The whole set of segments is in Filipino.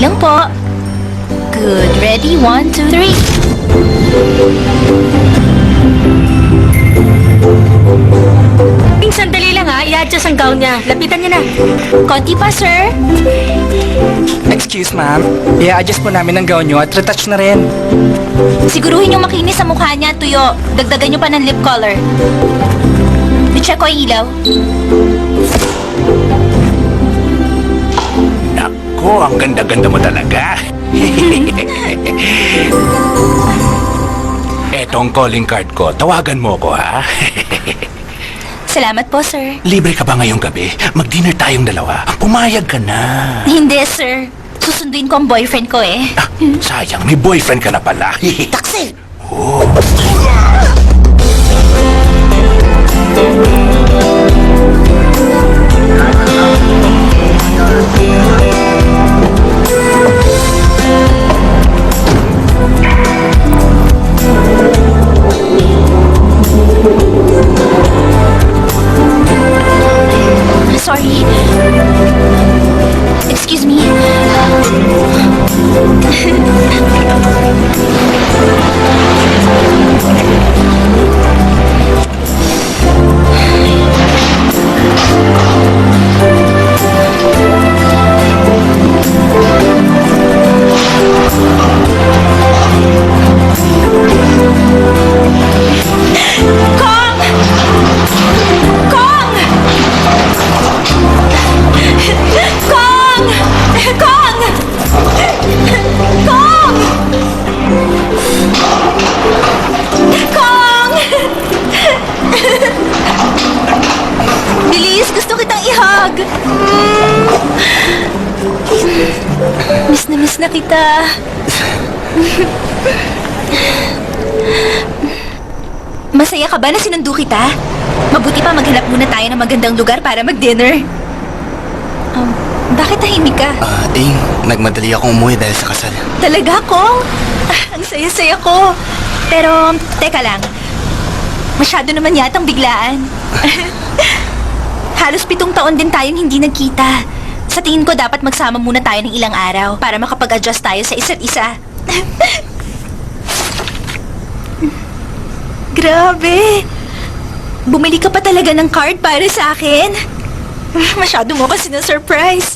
lang po. Good. Ready? 1, 2, 3. Sandali lang ha, i-adjust ang gown niya. Lapitan niya na. Konti pa, sir. Excuse ma'am, i-adjust po namin ang gown nyo at retouch na rin. Siguruhin yung makinis sa mukha niya, tuyo. Dagdagan niyo pa ng lip color. I-check ko yung ilaw. Naku, ang ganda-ganda mo talaga. Etong calling card ko. Tawagan mo ko, ha? Salamat po, sir. Libre ka ba ngayong gabi? Mag-dinner tayong dalawa. Pumayag ka na. Hindi, sir. Susunduin ko ang boyfriend ko eh. Ah, sayang, may boyfriend ka na pala. Taxi! Oh. Sorry. Excuse me. Kong! Kong! Kong! Kong! Kong! Kong! Bilis, gusto kitang ihag. Miss na kita. Masaya ka ba na sinundo kita? Mabuti pa maghanap muna tayo ng magandang lugar para mag-dinner. Bakit tahimik ka? Nagmadali akong umuwi dahil sa kasal. Talaga, Kong? Ang saya-saya ko. Pero, teka lang. Masyado naman yatang biglaan. Halos 7 taon din tayong hindi nagkita. Sa tingin ko dapat magsama muna tayo ng ilang araw para makapag-adjust tayo sa isa't isa. Grabe! Bumili ka pa talaga ng card para sa akin? Masyado mo kasi na-surprise.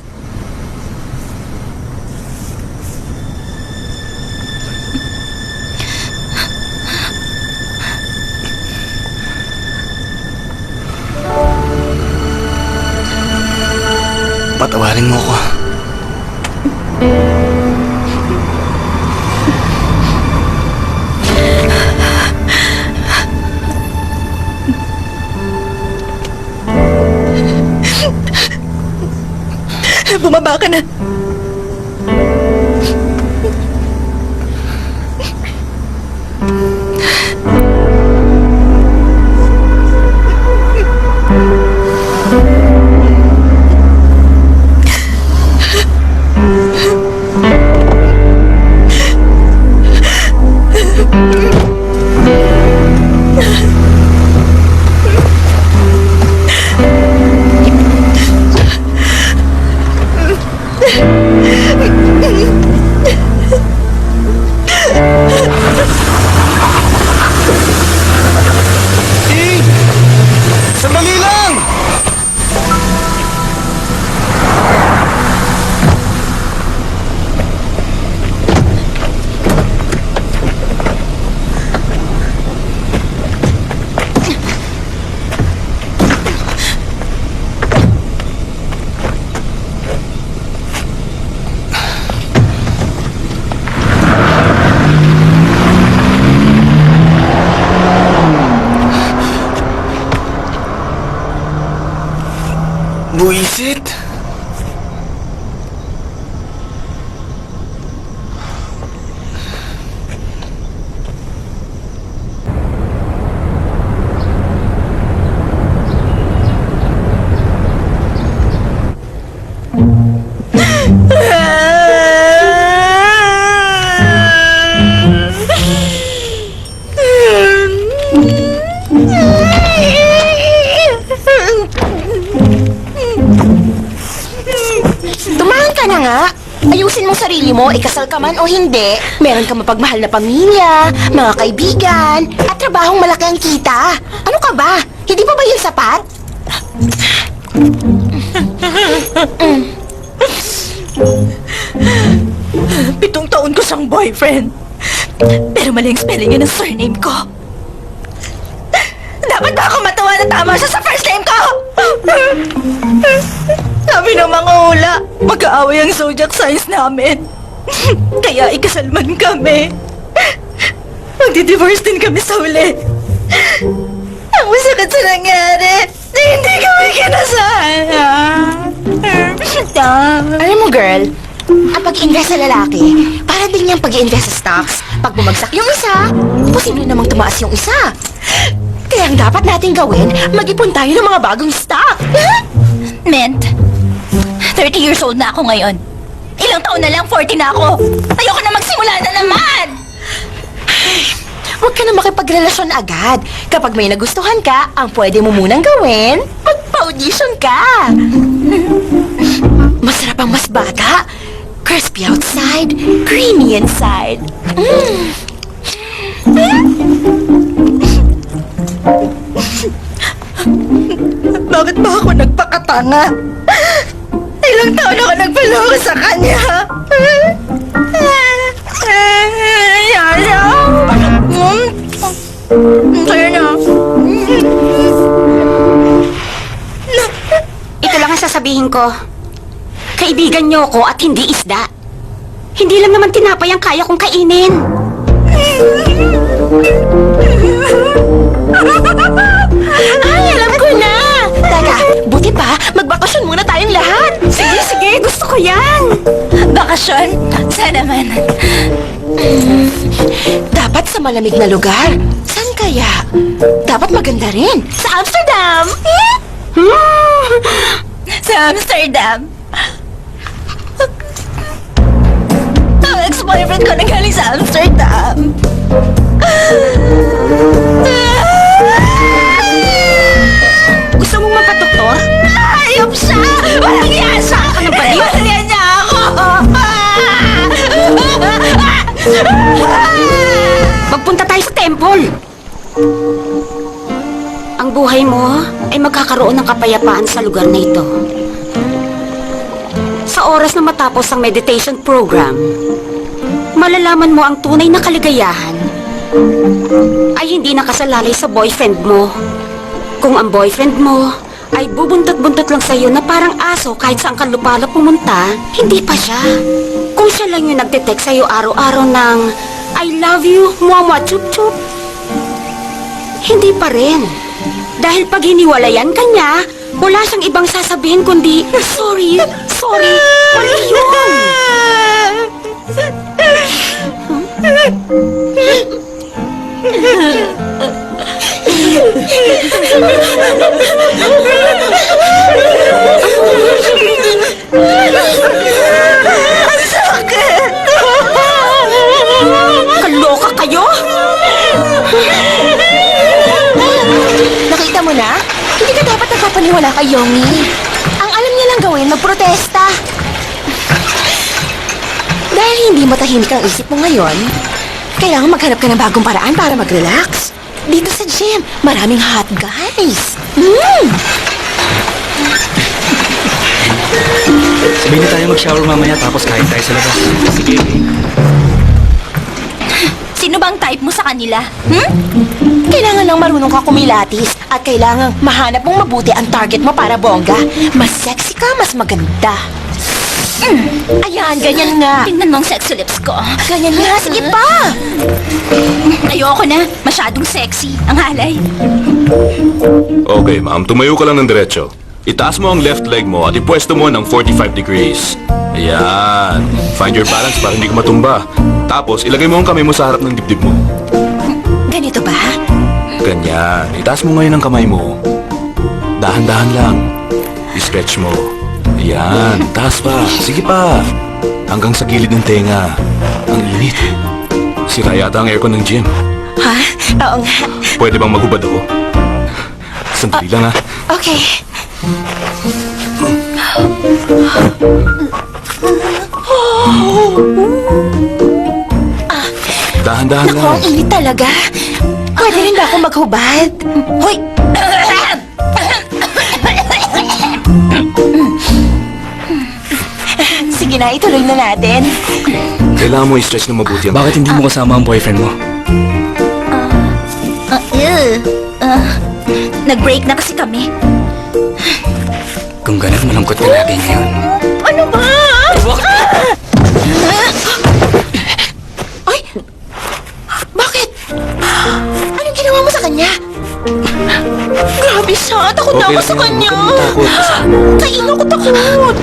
Patawarin mo ko. Bumaba ka na. Sandali lang! Buisit! Ayusin mo sarili mo, ikasal ka man o hindi. Meron ka mapagmahal na pamilya, mga kaibigan, at trabahong malaki ang kita. Ano ka ba? Hindi pa ba yun sapat? 7 taon ko siyang boyfriend. Pero mali ang spelling niya ng surname ko. Dapat ba ako matawa na tama siya sa first name ko? Sabi ng mga hula, mag-aaway ang zodiac signs namin. Kaya ikasal man kami. Magdi-divorce din kami sa huli. Ang masakit sa nangyari, na hindi kami kinasala. Alam mo, girl, ang pag-invest sa lalaki, para din niyang pag-invest sa stocks. Pag bumagsak yung isa, posible namang tumaas yung isa. Kaya ang dapat natin gawin, mag-ipon tayo ng mga bagong stock. Ment, 30 years old na ako ngayon. Ilang taon na lang, 40 na ako. Ayoko na magsimula na naman! Huwag ka na makipagrelasyon agad. Kapag may nagustuhan ka, ang pwede mo munang gawin, magpa-audition ka. Masarap ang mas bata. Crispy outside, creamy inside. Bakit ba ako nagpakatanga? Ilang taon ako nagpaloko sa kanya. Yaya. Sa'yo na. Ito lang ang sasabihin ko. Kaibigan niyo ko at hindi isda. Hindi lang naman tinapay ang kaya kong kainin. Ay, alam ko na! Teka, buti pa, magbakasyon muna tayong lahat. Sige, sige, gusto ko yan. Bakasyon? Sana man. Dapat sa malamig na lugar. Saan kaya? Dapat maganda rin. Sa Amsterdam! Sa Amsterdam. Ang ex-boyfriend ko nanggaling sa Amsterdam. Gusto mong mapatoktor? Ayop siya! Walang iya siya! Ano ba yun? Iwanan niya ako! Magpunta tayo sa temple. Ang buhay mo ay magkakaroon ng kapayapaan sa lugar na ito. Sa oras na matapos ang meditation program, malalaman mo ang tunay na kaligayahan ay hindi nakasalalay sa boyfriend mo. Kung ang boyfriend mo ay bubuntot-buntot lang sa'yo na parang aso kahit saan ka lupala pumunta, hindi pa siya. Kung siya lang yung nagte-text sa'yo araw-araw ng I love you, mwah chup-chup, hindi pa rin. Dahil pag hiniwalayan ka niya, wala siyang ibang sasabihin kundi, sorry, sorry, mali yun. Kaloka kayo? Nakita mo na? Hindi ka dapat nagpapaniwala kay Yongi. Ang alam niya lang gawin, magprotesta. Dahil hindi matahimik ang isip mo ngayon, kailangan maghanap ka ng bagong paraan para mag-relax. Dito sa gym, maraming hot guys. Sabihin na tayo mag-shower mamaya tapos kain tayo sa labas. Sige. Sino bang type mo sa kanila? Kailangan lang marunong ka kumilatis at kailangan mahanap mong mabuti ang target mo para bongga. Mas sexy ka, mas maganda. Ayan, ganyan nga. Tingnan mo ang sexy lips ko. Ganyan nga, sige pa. Ayoko na. Masyadong sexy. Ang halay. Okay, ma'am. Tumayo ka lang ng diretso. Itaas mo ang left leg mo at ipwesto mo ng 45 degrees. Ayan. Find your balance para hindi ka matumba. Tapos, ilagay mo ang kamay mo sa harap ng dibdib mo. Ganito ba? Ganyan. Itaas mo ngayon ang kamay mo. Dahan-dahan lang. I-stretch mo. Ayan. Taas pa. Sige pa. Hanggang sa gilid ng tenga. Ang init. Sira yata ang aircon ng gym. Ha? Oo nga. Pwede bang maghubad ako? Sandali lang ha. Okay. Dahan-dahan Naku, lang. ang init talaga. Pwede rin ba ako maghubad? Hoy! Sige na, ituloy na natin. Kailangan mo i-stretch ng mabuti ang... Bakit hindi mo kasama ang boyfriend mo? Nag-break na kasi kami. Kung ganun, malungkot ka lagi ngayon. Ano ba? Ay! Bakit? Anong ginawa mo sa kanya? Grabe siya. Takot na ako sa kanya. Kaino ko takot.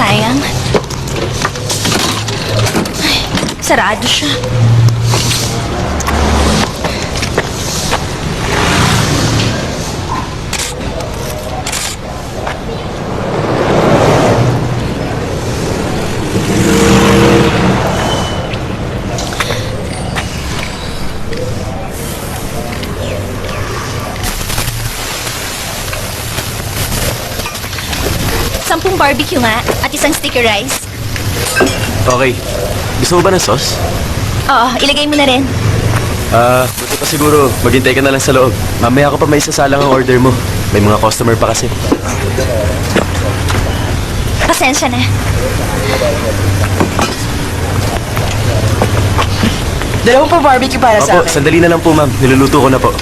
Sayang. Ay, sarado siya. Sampung barbecue nga at isang sticker rice. Okay. Gusto mo ba ng sauce? Oo, ilagay mo na rin. Buti pa siguro. Maghintay ka na lang sa loob. Mamaya ko pa may sasalang ang order mo. May mga customer pa kasi. Pasensya na. Dalawang pa barbecue para sa Opo, akin. sandali na lang po, ma'am. Niluluto ko na po.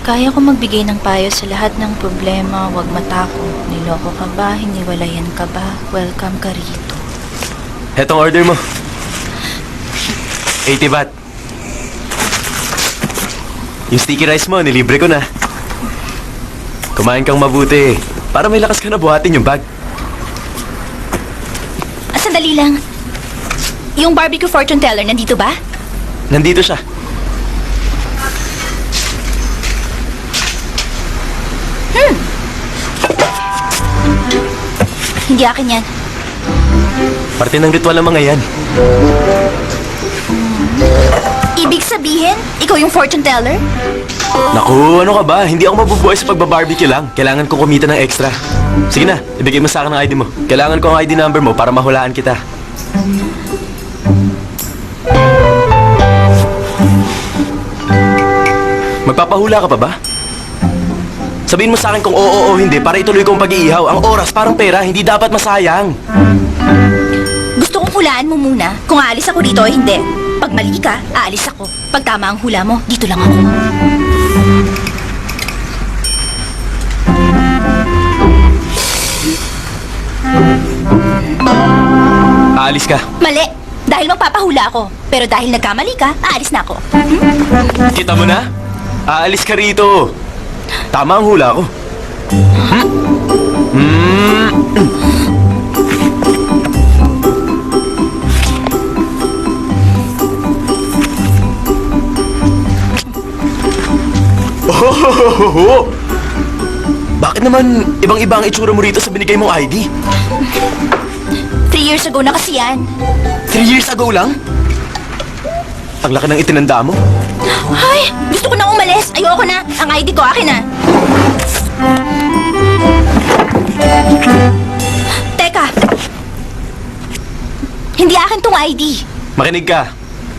Kaya ko magbigay ng payo sa lahat ng problema, huwag matakot. Niloko ka ba? Hiniwalayan ka ba? Welcome ka rito. Hetong order mo. 80 baht. Yung sticky rice mo, nilibre ko na. Kumain kang mabuti. Para may lakas ka na buhatin yung bag. Sandali lang. Yung barbecue fortune teller, nandito ba? Nandito siya. Hindi akin yan. Parte ng ritual ng mga yan. Ibig sabihin, ikaw yung fortune teller? Naku, ano ka ba? Hindi ako mabubuhay sa pagbabarbecue lang. Kailangan kong kumita ng extra. Sige na, ibigay mo sa akin ang ID mo. Kailangan ko ang ID number mo para mahulaan kita. Magpapahula ka pa ba? Sabihin mo sa akin kung oo o hindi para ituloy kong pag-iihaw. Ang oras parang pera, hindi dapat masayang. Gusto kong hulaan mo muna kung aalis ako dito o hindi. Pag mali ka, aalis ako. Pag tama ang hula mo, dito lang ako. aalis ka. Mali. Dahil magpapahula ako. Pero dahil nagkamali ka, aalis na ako. Kita mo na? Aalis ka rito. Tama ang hula ko. Oh! Bakit naman ibang-iba ang itsura mo rito sa binigay mong ID? 3 years ago na kasi yan. 3 years ago lang? Ang laki ng itinanda mo. Ay, gusto ko na umalis. Ayoko na. Ang ID ko akin na. Teka. Hindi akin tong ID. Makinig ka.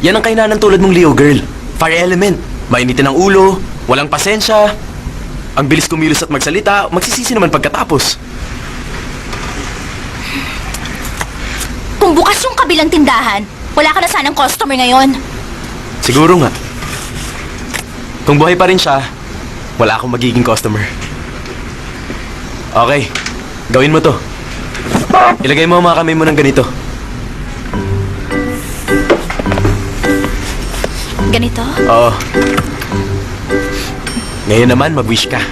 Yan ang kainanan tulad mong Leo girl. Fire element. Mainitin ang ulo, walang pasensya. Ang bilis kumilos at magsalita, magsisisi naman pagkatapos. Kung bukas yung kabilang tindahan, wala ka na sanang customer ngayon. Siguro nga. Kung buhay pa rin siya, wala akong magiging customer. Okay, gawin mo to. Ilagay mo ang mga kamay mo ng ganito. Ganito? Oo. Ngayon naman, mag-wish ka.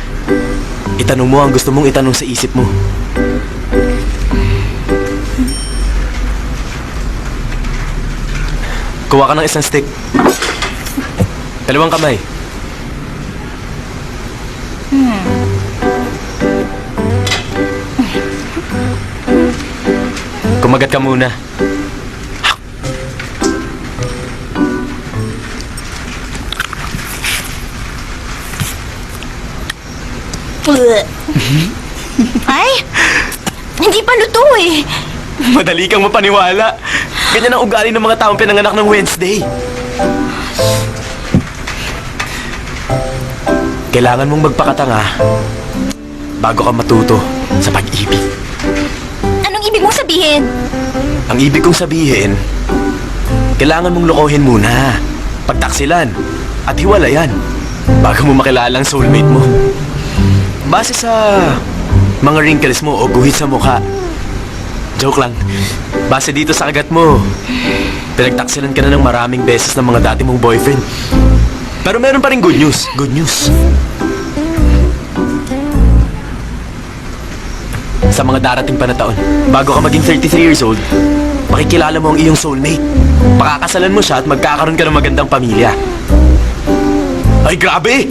Itanong mo ang gusto mong itanong sa isip mo. Kuha ka ng isang stick. Dalawang kamay. Kumagat ka muna. Ay, hindi pa luto eh. Madali kang mapaniwala. Ganyan ang ugali ng mga taong pinanganak ng Wednesday. Kailangan mong magpakatanga bago ka matuto sa pag-ibig. Anong ibig mong sabihin? Ang ibig kong sabihin, kailangan mong lokohin muna, pagtaksilan, at hiwalayan bago mo makilala ang soulmate mo. Base sa mga wrinkles mo o guhit sa mukha. Joke lang. Base dito sa kagat mo, pinagtaksilan ka na ng maraming beses ng mga dati mong boyfriend. Pero meron pa rin good news. Good news. Sa mga darating pa na taon, bago ka maging 33 years old, makikilala mo ang iyong soulmate. Pakakasalan mo siya at magkakaroon ka ng magandang pamilya. Ay, grabe!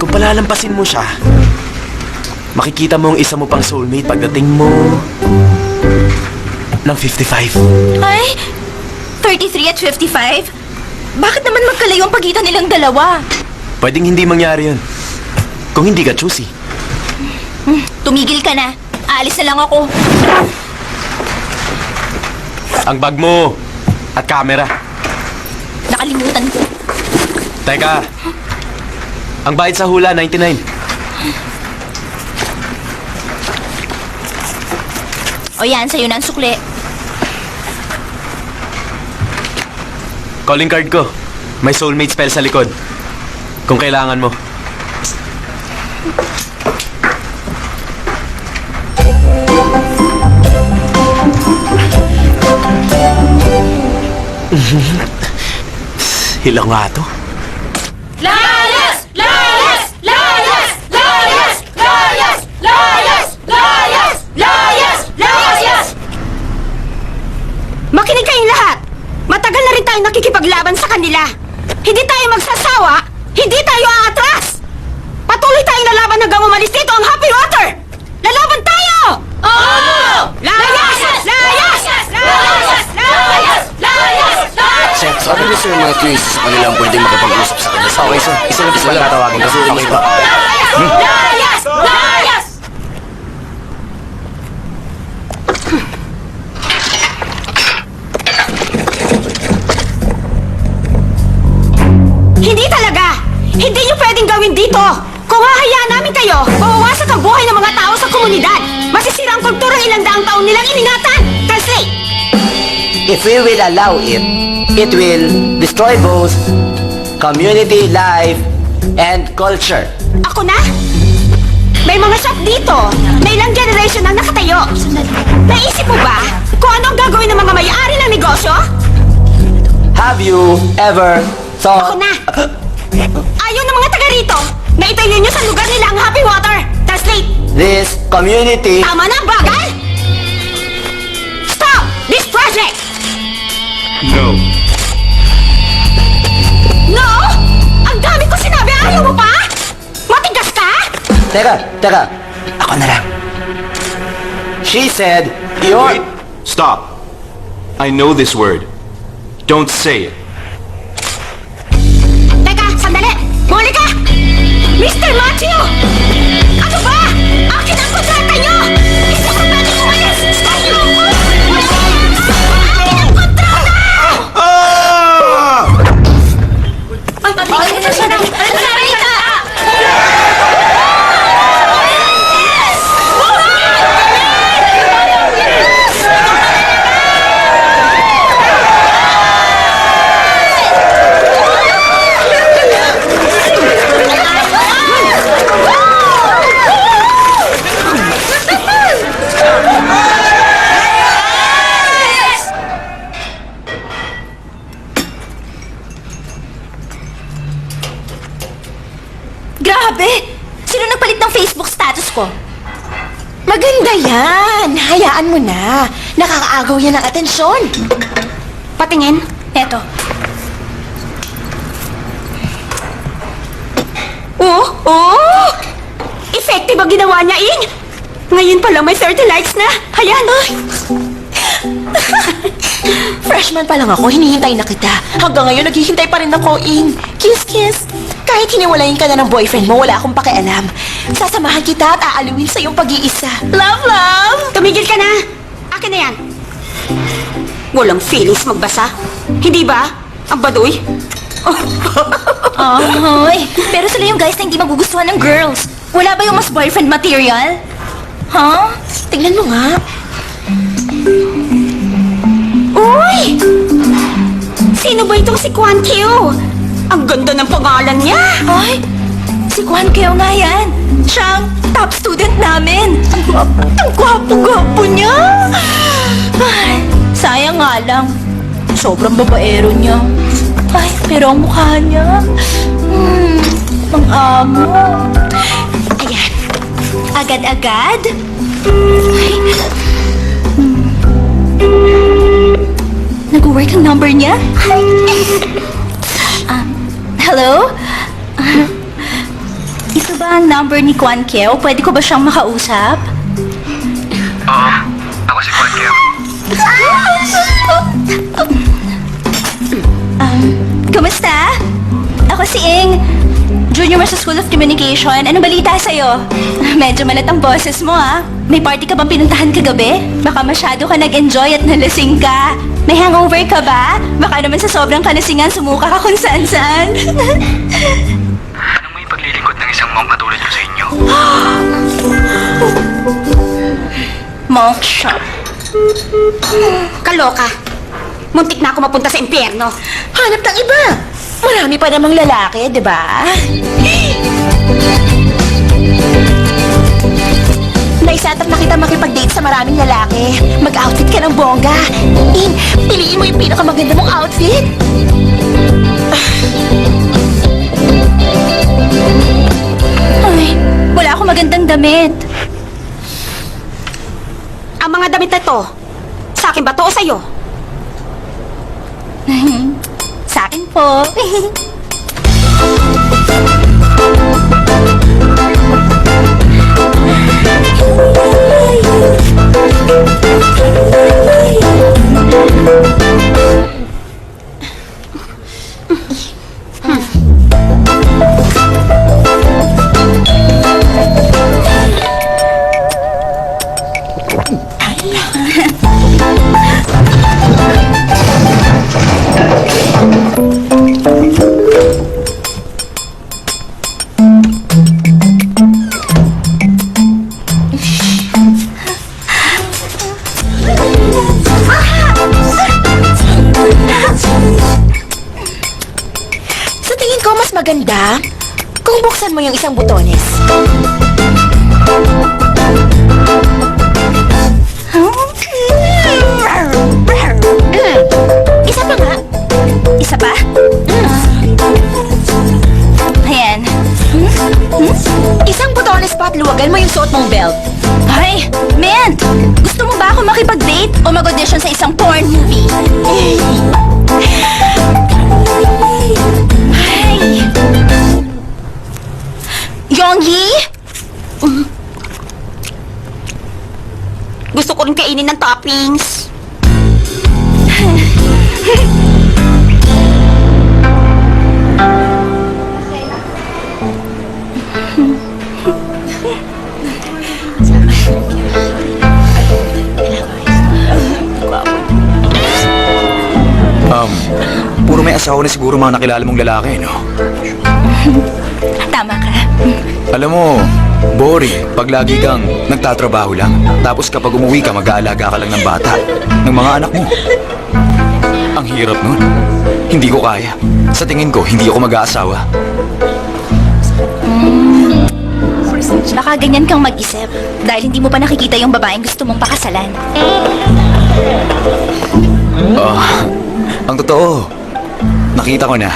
Kung palalampasin mo siya, makikita mo ang isa mo pang soulmate pagdating mo ng 55. Ay, 33 at 55? Bakit naman magkalayo ang pagitan nilang dalawa? Pwedeng hindi mangyari yun. Kung hindi ka choosy. Tumigil ka na. Aalis na lang ako. Ang bag mo at camera. Nakalimutan ko. Teka. Ang bayad sa hula, 99. O yan, sa'yo na ang sukli. Calling card ko. May soulmate spell sa likod. Kung kailangan mo. Hilang nga to. Layas! Layas! Layas! Layas! Layas! Layas! Layas! Layas! Layas! Makinig kayong lahat! Matagal na rin tayong nakikipaglaban sa kanila. Hindi tayo magsasawa, hindi tayo aatras! Patuloy tayong lalaban hanggang umalis dito ang Happy Water! Lalaban tayo! Oo! Layas! Layas! Layas! Layas! Layas! Chef, sabi niyo sir mga twins sa kanila ang pwedeng makipag-usap sa kanila. Okay sir, isa na lang tatawagin kasi okay ba? Layas! Layas! Hindi talaga! Hindi niyo pwedeng gawin dito! Kung hahayaan namin kayo, mawawasak ang buhay ng mga tao sa komunidad! Masisira ang kultura ng ilang daang taon nilang iningatan! Translate! If we will allow it, it will destroy both community life and culture. Ako na? May mga shop dito na ilang generation ang nakatayo. Naisip mo ba? Have you ever Ako thought... na! Ayaw ng mga taga rito na itayo nyo sa lugar nila ang happy water! Translate! This community... Tama na, bagal! Stop this project! No. No! Ang dami ko sinabi, ayaw mo pa? Matigas ka? Teka. Ako na lang. She said, you're... Wait. Stop. I know this word. Don't say it. Teka, sandali! Muli ka! Mr. Matthew! Ano ba? Akin ang kontrata nyo! Hindi ko pwede umalis! Stop nyo! Akin ang kontrata! Ay, patigil na siya ng... Marita! Grabe! Sino nagpalit ng Facebook status ko? Maganda yan. Hayaan mo na. Nakakaagaw yan ng atensyon. Patingin. Eto. Oh! Effective ang ginawa niya, Ing! Ngayon pa lang may 30 likes na. Hayan! Freshman pa lang ako, hinihintay na kita. Hanggang ngayon, naghihintay pa rin ako, Ing. Kiss, kiss. Kahit hiniwalayin ka na ng boyfriend mo, wala akong pakialam. Sasamahan kita at aaluin sa iyong pag-iisa. Love, love! Tumigil ka na! Akin na yan! Walang feelings magbasa. Hindi ba? Ang baduy? Ay, pero sila yung guys na hindi magugustuhan ng girls. Wala ba yung mas boyfriend material? Huh? Tingnan mo nga. Uy! Sino ba itong si Kwan Q? Ang ganda ng pangalan niya! Ay, si Kwan Keo nga yan. Siya ang top student namin. Ang gwapo-gwapo niya. Ay, sayang nga lang. Sobrang babaero niya. Ay, pero ang mukha niya, ang amo. Ayan. Agad-agad? Ay, nag-work ang number niya? Hello? Ito ba ang number ni Kwan Keo? Pwede ko ba siyang makausap? Ako si Kwan Keo. Kumusta? Ako si Ing. Junior mo sa School of Communication. Anong balita sa'yo? Medyo malat ang boses mo, ah. May party ka bang pinuntahan kagabi? Baka masyado ka nag-enjoy at nalasing ka. May hangover ka ba? Baka naman sa sobrang kalasingan sumuka ka kung saan-saan. Anong may paglilingkod ng isang mom katulad niyo sa inyo? Monk siya. Kaloka. Muntik na ako mapunta sa impyerno. Hanap ng iba. Marami pa namang lalaki, di ba? Naisatap na kita makipag-date sa maraming lalaki. Mag-outfit ka ng bongga. Ing, piliin mo yung pinakamaganda mong outfit. Ay, wala akong magandang damit. Ang mga damit na to, sa akin ba to o sa'yo? Sa akin po. Sa tingin ko, mas maganda kung buksan mo yung isang butones. Isa pa nga. mong belt. Ay, Mint! Gusto mo ba ako makipag-date o mag-audition sa isang porn movie? Ay! Yonggi? Gusto ko rin kainin ng toppings. Puro may asawa na siguro mga nakilala mong lalaki, no? Tama ka. Alam mo, boring pag lagi kang nagtatrabaho lang. Tapos kapag umuwi ka, mag-aalaga ka lang ng bata, ng mga anak mo. Ang hirap nun. Hindi ko kaya. Sa tingin ko, hindi ako mag-aasawa. Baka ganyan kang mag-isip dahil hindi mo pa nakikita yung babaeng gusto mong pakasalan. Ang totoo, nakita ko na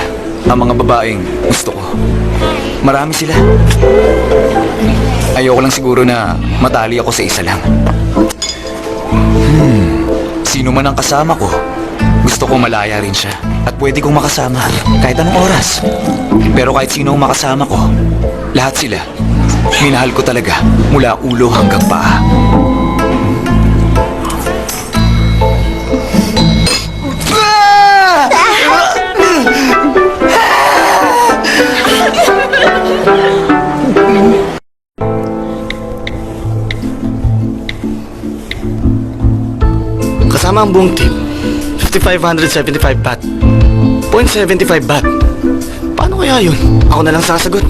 ang mga babaeng gusto ko. Marami sila. Ayoko lang siguro na matali ako sa isa lang. Sino man ang kasama ko, gusto ko malaya rin siya. At pwede kong makasama kahit anong oras. Pero kahit sino ang makasama ko, lahat sila, minahal ko talaga mula ulo hanggang paa. Kasama ang buong team. 5,575 baht. 0.75 baht. Paano kaya yun? Ako na lang sasagot.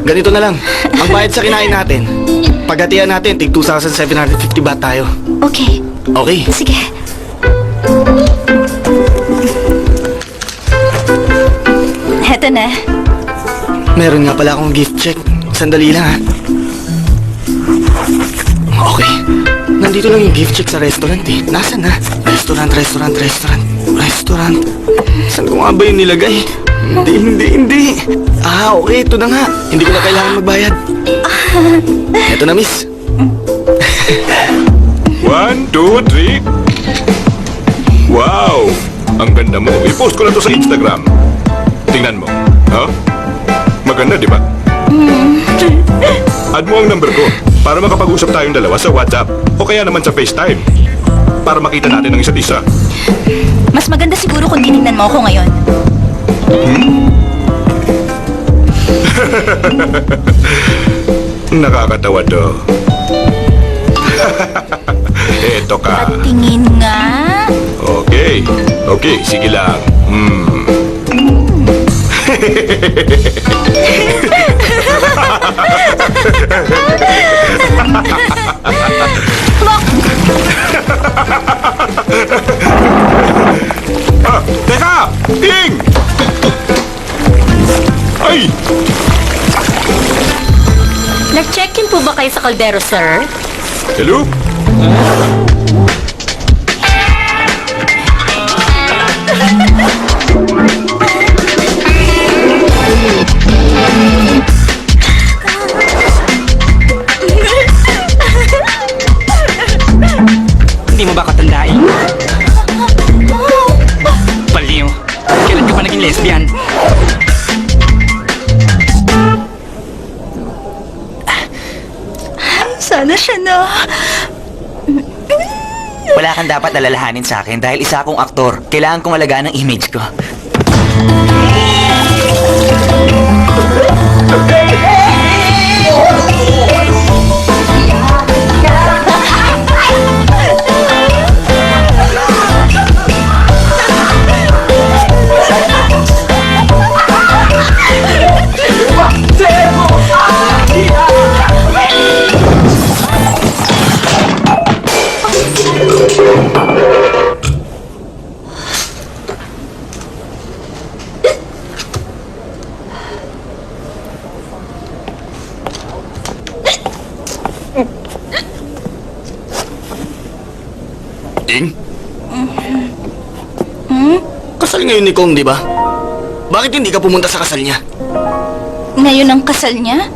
Ganito na lang. Ang bayad sa kinain natin, paghatian natin, tig 2,750 baht tayo. Okay. Okay. Sige. Heto na. Meron nga pala akong gift check. Sandali lang ha. Okay. Nandito lang yung gift check sa restaurant eh. Nasaan na? Restaurant. Saan ko nga ba yung nilagay? Hindi. Ah, okay. Ito na nga. Hindi ko na kailangan magbayad. Ito na, miss. 1, 2, 3. Wow! Ang ganda mo. I-post ko na to sa Instagram. Tingnan mo. Ha? Maganda, di ba? Add mo ang number ko para makapag-usap tayong dalawa sa WhatsApp o kaya naman sa FaceTime para makita natin ang isa't isa. Mas maganda siguro kung tinignan mo ako ngayon. Nakakatawa to. Eto ka. Tingin nga. Okay. Okay, sige lang. Teka! Ting! Ay! Nag-check-in po ba kayo sa kaldero, sir? Hello? Hindi mo ba katandain? Baliw. Kailan ka pa naging lesbian? Sana siya na. Wala kang dapat alalahanin sa akin dahil isa akong aktor. Kailangan kong alagaan ang image ko. Ting? Kasal ngayon ni Kong, di ba? Bakit hindi ka pumunta sa kasal niya? Ngayon ang kasal niya?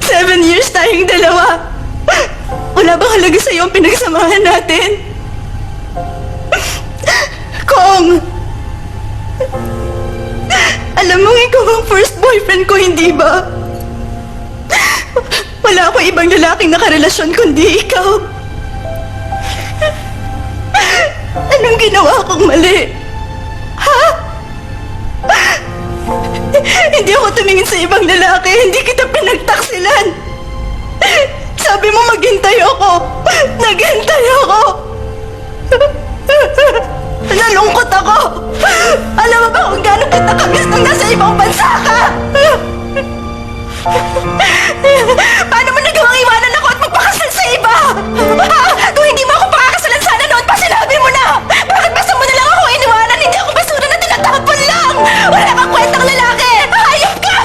Seven years tayong dalawa. Wala bang halaga sa'yo ang pinagsamahan natin? Kong! Alam mo, ikaw ang first boyfriend ko, hindi ba? Wala akong ibang lalaking nakarelasyon kundi ikaw. Anong ginawa kong mali? Ha? Hindi ako tumingin sa ibang lalaki. Hindi kita pinagtaksilan. Sabi mo maghintay ako. Naghintay ako. Nalungkot ako. Alam mo ba kung gaano kita kamiss nung nasa ibang bansa ka? Paano mo nagawang iwanan ako at magpakasal sa iba? Ha? Kung hindi mo ako pakakasalan, sana noon pa sinabi mo na. Bakit basta mo na lang ako iniwanan? Hindi ako basura na tinatapon lang. Wala kang kwentang lalaki. Hayop ka!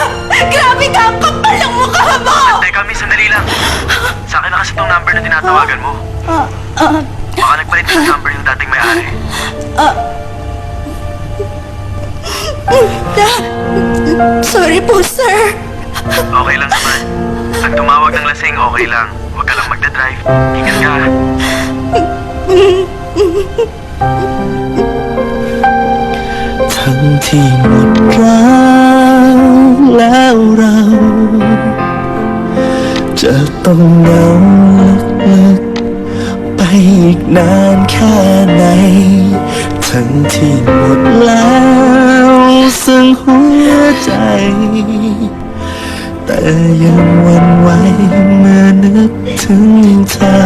Grabe ka! Ang kapal ng mukha mo! Teka, miss, sandali lang. Sa akin na kasi itong number na tinatawagan mo. Baka nagpalit ng number yung dating may-ari. Sorry po, sir. Okay lang naman. Pag tumawag ng lasing, okay lang. Huwag ka lang magdadrive. Ingat ka.ทั้งที่หมดรักแล้วเราจะต้องเหงาลึกๆไปอีกนานแค่ไหนทั้งที่หมดแล้วซึ่งหัวใจ แต่ยังหวั่นไหวเมื่อนึกถึงเธอ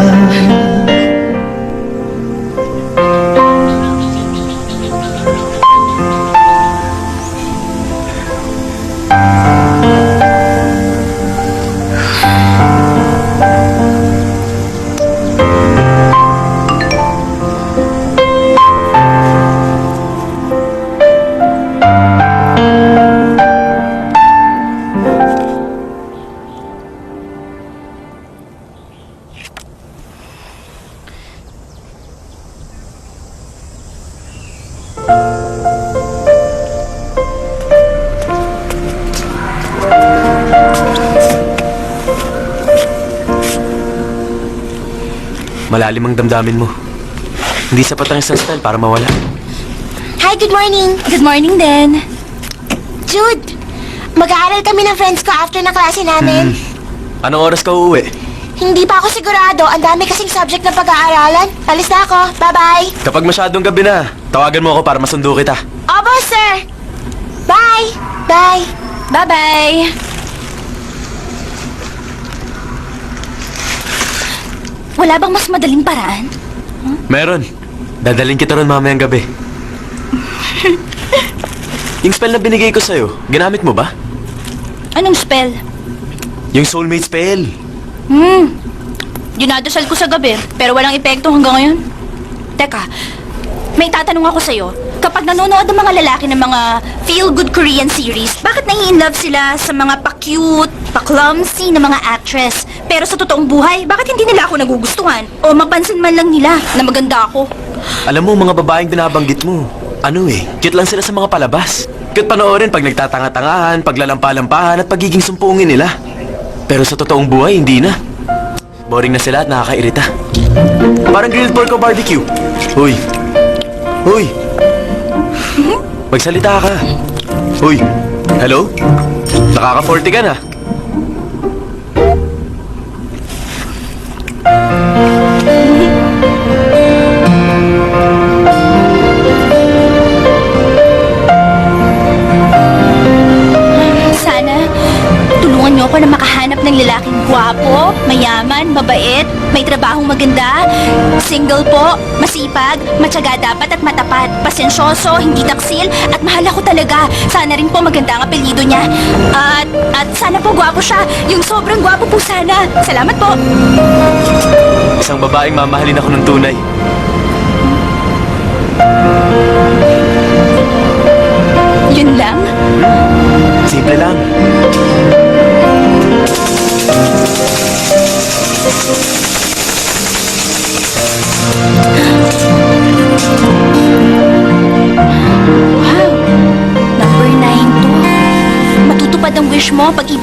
Malalim ang damdamin mo. Hindi sapat ang isang style para mawala. Hi, good morning. Good morning din. Jude, mag-aaral kami ng friends ko after na klase namin. Anong oras ka uuwi? Hindi pa ako sigurado. Ang dami kasing subject na pag-aaralan. Alis na ako. Bye-bye. Kapag masyadong gabi na, tawagan mo ako para masundo kita. Opo, sir. Bye. Bye. Bye-bye. Wala bang mas madaling paraan? Meron. Dadaling kita ron mamayang gabi. Yung spell na binigay ko sa'yo, ginamit mo ba? Anong spell? Yung soulmate spell. Dinadasal ko sa gabi, pero walang epekto hanggang ngayon. Teka, may tatanong ako sa'yo. Kapag nanonood ang mga lalaki ng mga feel-good Korean series, bakit nai-inlove sila sa mga pa-cute, pa-clumsy na mga actress? Pero sa totoong buhay, bakit hindi nila ako nagugustuhan? O mapansin man lang nila na maganda ako? Alam mo, mga babaeng binabanggit mo, cute lang sila sa mga palabas. Cute panoorin pag nagtatanga-tangahan, paglalampa-lampahan at pagiging sumpungin nila. Pero sa totoong buhay, hindi na. Boring na sila at nakakairita. Parang grilled pork o barbecue. Hoy! Hoy! Magsalita ka. Hoy! Hello? Nakaka-40 ka na. Sana, tulungan niyo ako na makahanap ng lalaking gwapo, mayaman, mabait, may trabahong maganda, single po, masipag, matyaga dapat at matapat, pasensyoso, hindi taksil, at mahal ako talaga. Sana rin po maganda ang apelyido niya. At sana po gwapo siya, yung sobrang gwapo po sana. Salamat po. Isang babaeng mamahalin ako ng tunay. Yun lang? Simple lang.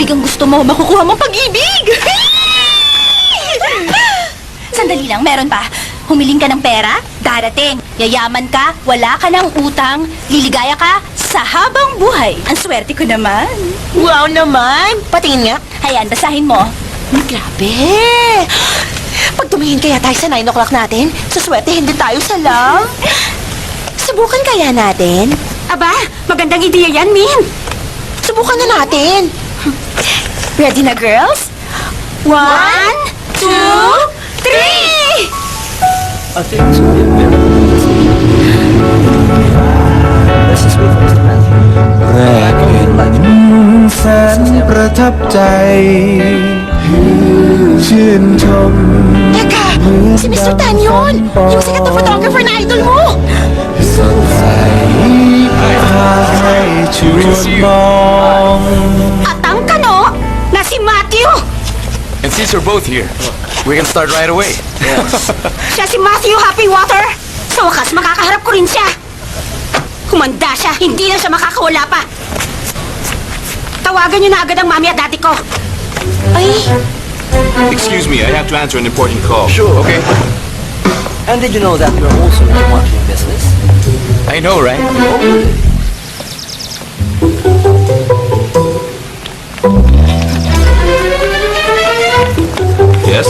pag-ibig ang gusto mo, makukuha mo pag-ibig! Sandali lang, meron pa. Humiling ka ng pera, darating. Yayaman ka, wala ka ng utang, liligaya ka sa habang buhay. Ang swerte ko naman. Wow naman! Patingin nga. Hayan, basahin mo. Grabe! Pag tumingin kaya tayo sa 9 o'clock natin, suswerte hindi tayo sa lang. Subukan kaya natin? Aba, magandang ideya yan, Min. Subukan na natin. Ready na, girls? 1, 2, 3! I think it's gonna be a very good Let's just wait for Mr. Matthew. แรกเห็นแสนประทับใจ ชื่นชม Teka! Si Mr. Tan yun! Yung sikat na photographer na idol mo! สดใสพาให้ชวนมอง At ang kano na si Matthew. And since we're both here, we can start right away. Siya si Matthew Happywater. Sa wakas, makakaharap ko rin siya. Humanda siya, hindi na siya makakawala pa. Tawagan niyo na agad ang mami at daddy ko. Ay, Excuse me, I have to answer an important call. Sure. Okay. And did you know that you're also in the marketing business? I know, right? Yes?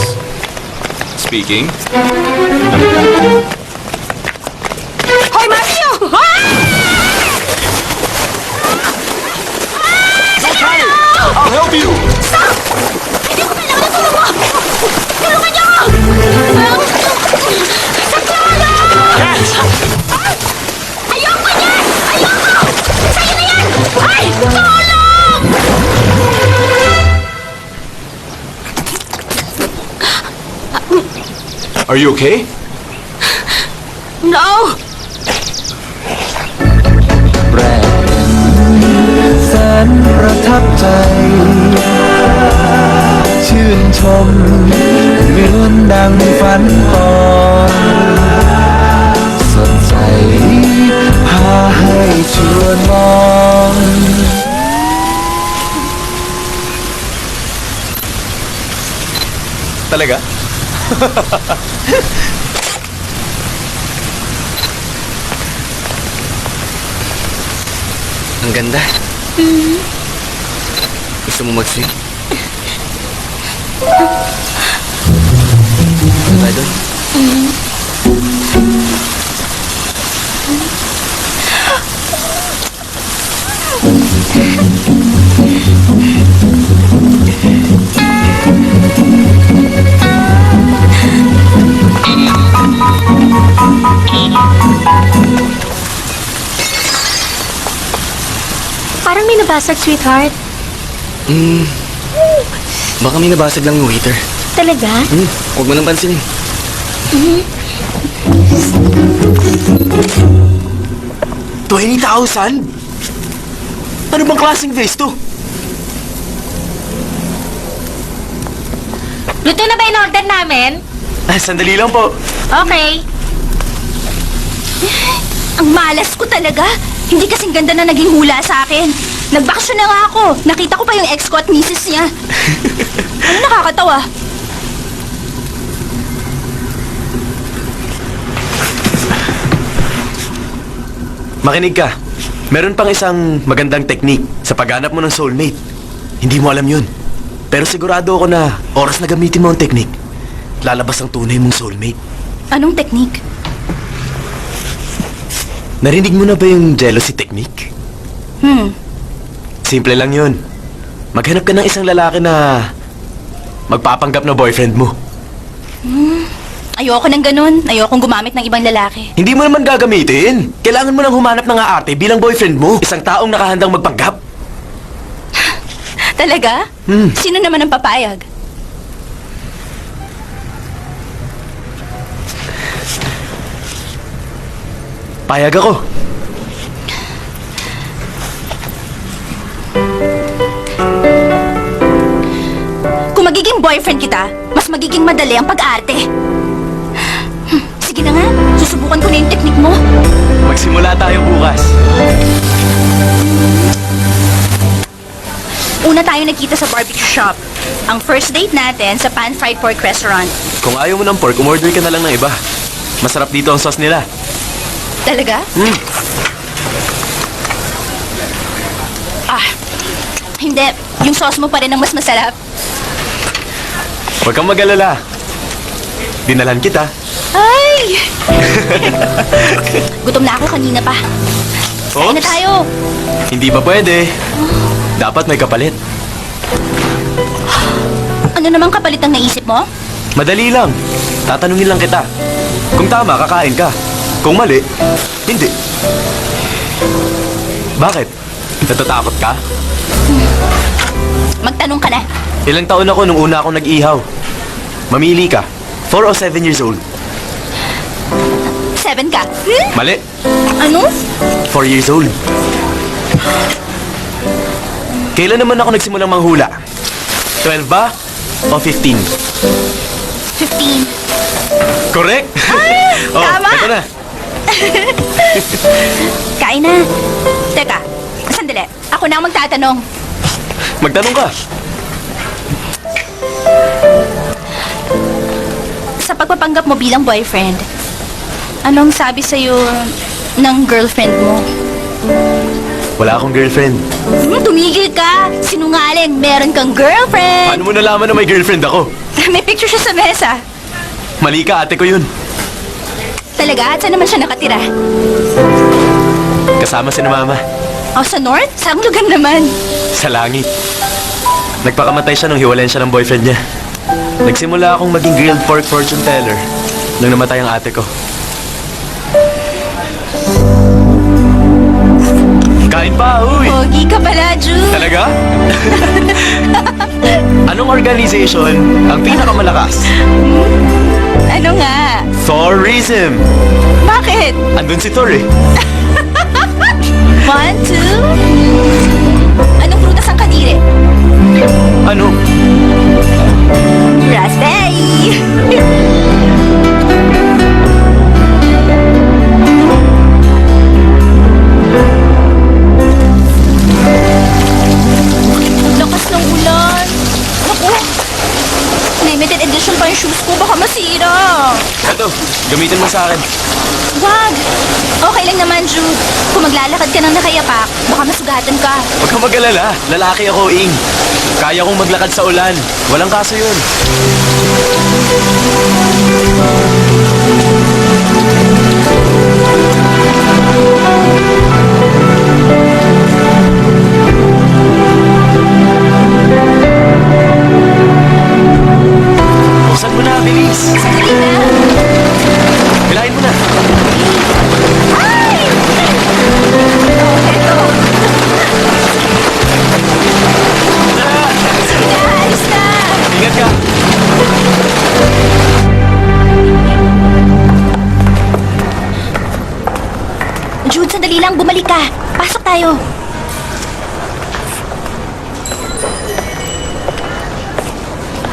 Speaking. Hoy, Matthew! I'll help you! Hindi ko kailangan ng tulong mo! Tulungan niyo ako! Ayoko niyan! Ayoko! Sa'yo na yan! Ay! Tulong! Are you okay? No! แรกเห็นแสนประทับใจ ชื่นชมเหมือนดังฝันปอนสดใสพาให้ชวนมอง Talaga? Ang ganda. Gusto mo mag-swim? Ano doon? Parang may nabasag, sweetheart. Baka may nabasag lang yung waiter. Talaga? Huwag mo nang pansinin. $20,000? Ano bang klaseng vase to? Luto na ba in-order namin? Sandali lang po. Okay. Ang malas ko talaga. Hindi kasing ganda na naging hula sa akin. Nagbakasyon na nga ako. Nakita ko pa yung ex ko at misis niya. Ano nakakatawa? Makinig ka. Meron pang isang magandang technique sa paghanap mo ng soulmate. Hindi mo alam yun. Pero sigurado ako na oras na gamitin mo ang technique, lalabas ang tunay mong soulmate. Anong technique? Narinig mo na ba yung jealousy technique? Simple lang yun. Maghanap ka ng isang lalaki na magpapanggap na boyfriend mo. Ayoko ng ganun. Ayokong gumamit ng ibang lalaki. Hindi mo naman gagamitin. Kailangan mo nang humanap ng aarte bilang boyfriend mo. Isang taong nakahandang magpanggap. Talaga? Sino naman ang papayag? Payag ako. Kung magiging boyfriend kita, mas magiging madali ang pag-arte. Sige na nga, susubukan ko na yung technique mo. Magsimula tayo bukas. Una tayo nagkita sa barbecue shop. Ang first date natin sa pan-fried pork restaurant. Kung ayaw mo ng pork, umorder ka na lang ng iba. Masarap dito ang sauce nila. Talaga? Ah, hindi. Yung sauce mo pa rin ang mas masarap. Huwag kang mag-alala. Dinalan kita. Ay! Gutom na ako kanina pa. Kain na Oops. tayo. Hindi ba pwede? Dapat may kapalit. Ano namang kapalit ang naisip mo? Madali lang. Tatanungin lang kita. Kung tama, kakain ka. Kung mali, hindi. Bakit? Natatakot ka? Magtanong ka na. Ilang taon ako nung una akong nag-ihaw. Mamili ka. 4 o 7 years old. 7 ka. Mali. Ano? 4 years old. Kailan naman ako nagsimulang manghula? 12 ba? O 15? 15. Correct? tama! Ito na. Kain na. Teka, sandali. Ako na ang magtatanong. Magtanong ka. Sa pagpapanggap mo bilang boyfriend, anong sabi sa'yo ng girlfriend mo? Wala akong girlfriend. Tumigil ka! Sinungaling, meron kang girlfriend! Paano mo nalaman na may girlfriend ako? May picture siya sa mesa. Mali ka, ate ko yun. Talaga? At saan naman siya nakatira? Kasama si na mama. O, sa north? Saang lugar naman? Sa langit. Nagpakamatay siya nung hiwalayan siya ng boyfriend niya. Nagsimula akong maging grilled pork fortune teller nung namatay ang ate ko. Kain pa, uy! Pogi ka pala, Jude. Talaga? Anong organization ang pinakamalakas? Ano nga? Thorism! Bakit? Andun si Thor eh. 1, 2... Anong prutas ang kadiri? Ano? Raspberry! Lakas ng ulan. Naku! Limited edition pa yung shoes ko. Baka masira. Ito, gamitin mo sa akin. Wag! Okay lang naman, Jude. Kung maglalakad ka ng nakayapak, baka masugatan ka. Huwag kang mag-alala. Lalaki ako, Ing. Kaya kong maglakad sa ulan. Walang kaso yun. Buksan mo na, bilis. Sandali na. Hilahin mo na. Ay! Oh, eto. Sige na, alis na. Ingat ka. Jude, sandali lang. Bumalik ka. Pasok tayo.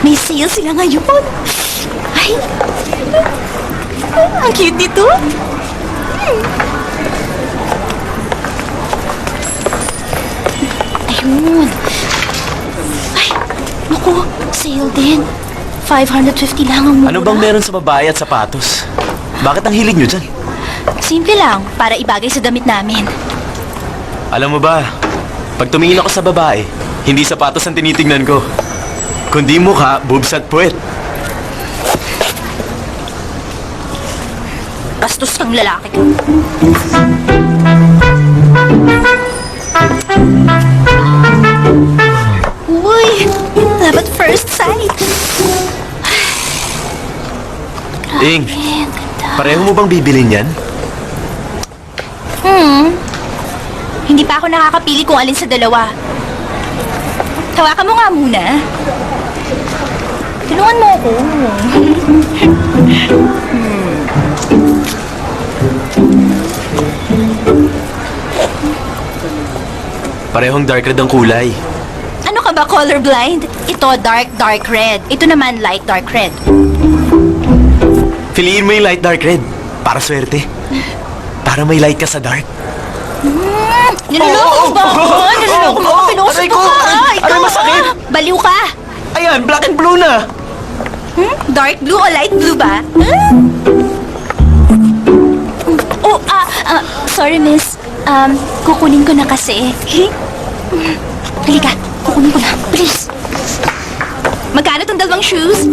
May sale sila ngayon. Ay! Ang cute nito. Ayun. Ay, naku. Sale din. 550 lang ang mura. Ano bang meron sa babae at sapatos? Bakit ang hilig nyo dyan? Simple lang, para ibagay sa damit namin. Alam mo ba, pag tumingin ako sa babae, hindi sapatos ang tinitingnan ko. Kundi mukha, boobs at puwet. Bastos kang lalaki ka. Uy, dapat first sight. Ing, Ang ganda. pareho mo bang bibilin yan? Hindi pa ako nakakapili kung alin sa dalawa. Hawakan mo nga muna. Tulungan mo ako. Parehong dark red ang kulay. Ano ka ba, colorblind? Ito, dark red. Ito naman, light dark red. Piliin mo yung light dark red. Para swerte. Para may light ka sa dark. Niloloko mo ba ako? Niloloko mo ako, pinuusap aray ko ko! ka. Aray, Ikaw, masakit! Baliw ka. Ayan, black and blue na! Dark blue o light blue ba? Oh, sorry miss. Kukunin ko na kasi. Halika, kukunin ko na. Please. Magkano tong dalawang shoes?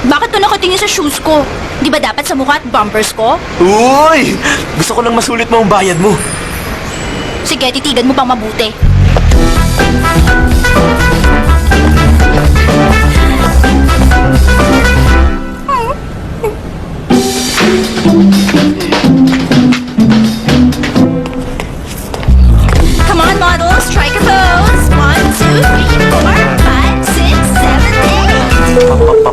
Bakit to nakatingin sa shoes ko? Di ba dapat sa mukha at bumpers ko? Uy! Gusto ko lang masulit mo ang bayad mo. Sige, titigan mo pang mabuti. Come on, models, strike a pose. 1, 2, 3, 4, 5, 6, 7, 8.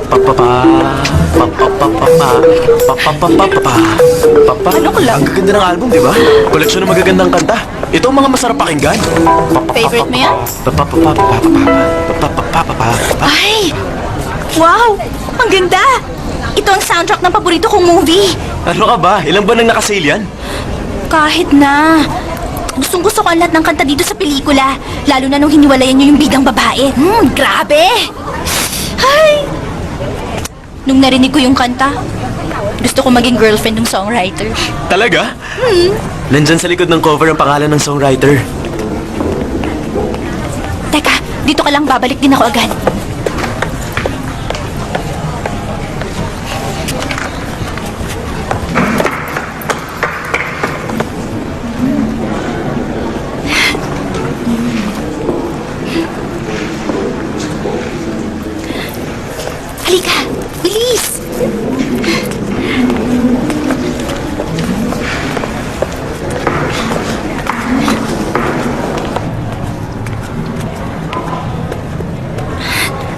Ano ko lang? Ang gaganda ng album, di ba? Koleksyon ng magagandang kanta. Ito ang mga masarap pakinggan. Favorite mo yan? Ay! Wow! Ang ganda! Ito ang soundtrack ng paborito kong movie. Ano ka ba? Ilang ba nang nakasale yan? Kahit na. Gustong-gusto ko ang lahat ng kanta dito sa pelikula. Lalo na nung hiniwalayan niyo yung bidang babae. Grabe! Ay! Nung narinig ko yung kanta, gusto ko maging girlfriend ng songwriter. Talaga? Nandyan sa likod ng cover ang pangalan ng songwriter. Teka, dito ka lang, babalik din ako agad. Halika, bilis!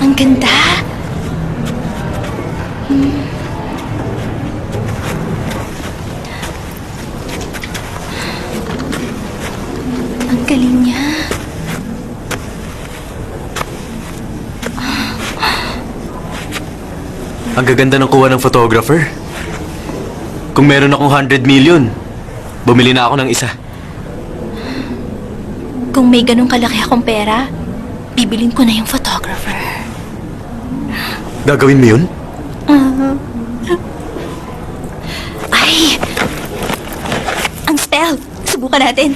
Ang ganda! Ang galing niya. Ang gaganda ng kuha ng photographer. Kung meron akong 100 million, bumili na ako ng isa. Kung may ganong kalaki akong pera, bibilin ko na yung photographer. Gagawin mo yun? Ay! Ang spell! Subukan natin.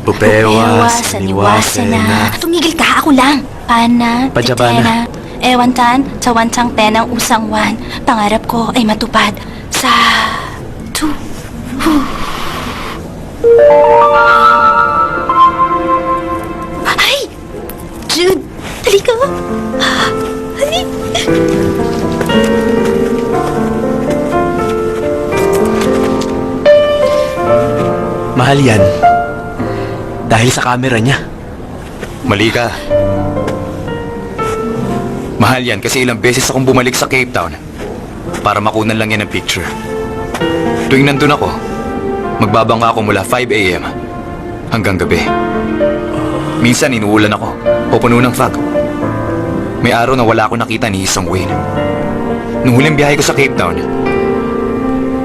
Pupewa, saniwasana. Tumigil ka, ako lang. Pana, Pajabana. titena, ewantan, cawantang tenang usangwan. Pangarap ko ay matupad. Sa... Tu... Hu... Ay! Jude! Halika! Ay! Mahal yan. Dahil sa camera niya. Mali ka. Mahal yan kasi ilang beses akong bumalik sa Cape Town para makunan lang yan ng picture. Tuwing nandun ako, magbabangka ako mula 5 a.m. hanggang gabi. Minsan inuulan ako, pupuno ng fog. May araw na wala ako nakita ni isang Wayne. Nung huling biyahe ko sa Cape Town,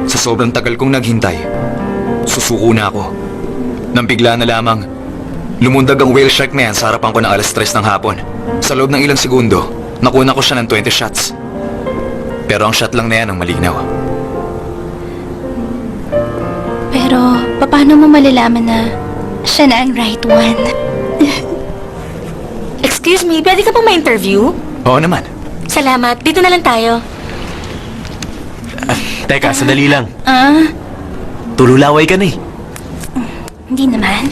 sa sobrang tagal kong naghintay, susuko na ako. Nang bigla na lamang, lumundag ang whale shark na yan sa harapan ko ng alas 3 ng hapon. Sa loob ng ilang segundo, nakuna ko siya ng 20 shots. Pero ang shot lang na yan ang malinaw. Pero, paano mo malalaman na siya na ang right one? Excuse me, pwede ka pong ma-interview? Oo naman. Salamat. Dito na lang tayo. Teka, sandali lang. Ah, Tululaway ka na eh. hindi naman.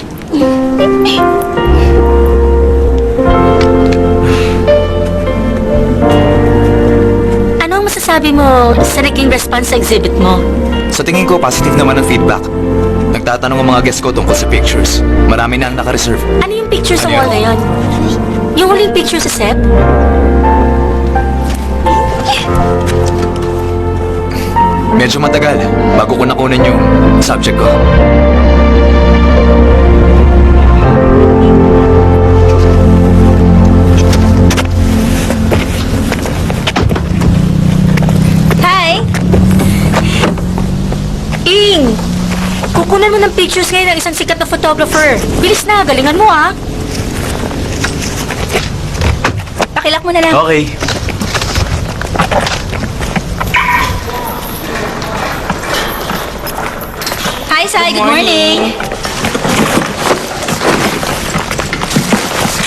Ano ang masasabi mo sa naging response sa exhibit mo? Sa tingin ko, positive naman ang feedback. Nagtatanong ang mga guests ko tungkol sa pictures. Marami na ang naka-reserve. Ano yung picture sa Ano wall na yun? yun? Yung huling picture sa set? Medyo matagal bago ko nakunan yung subject ko. Kukunan mo ng pictures ngayon ng isang sikat na photographer. Bilis na, galingan mo ah. Pakilak mo na lang. Okay. Hi, Sai. Good morning.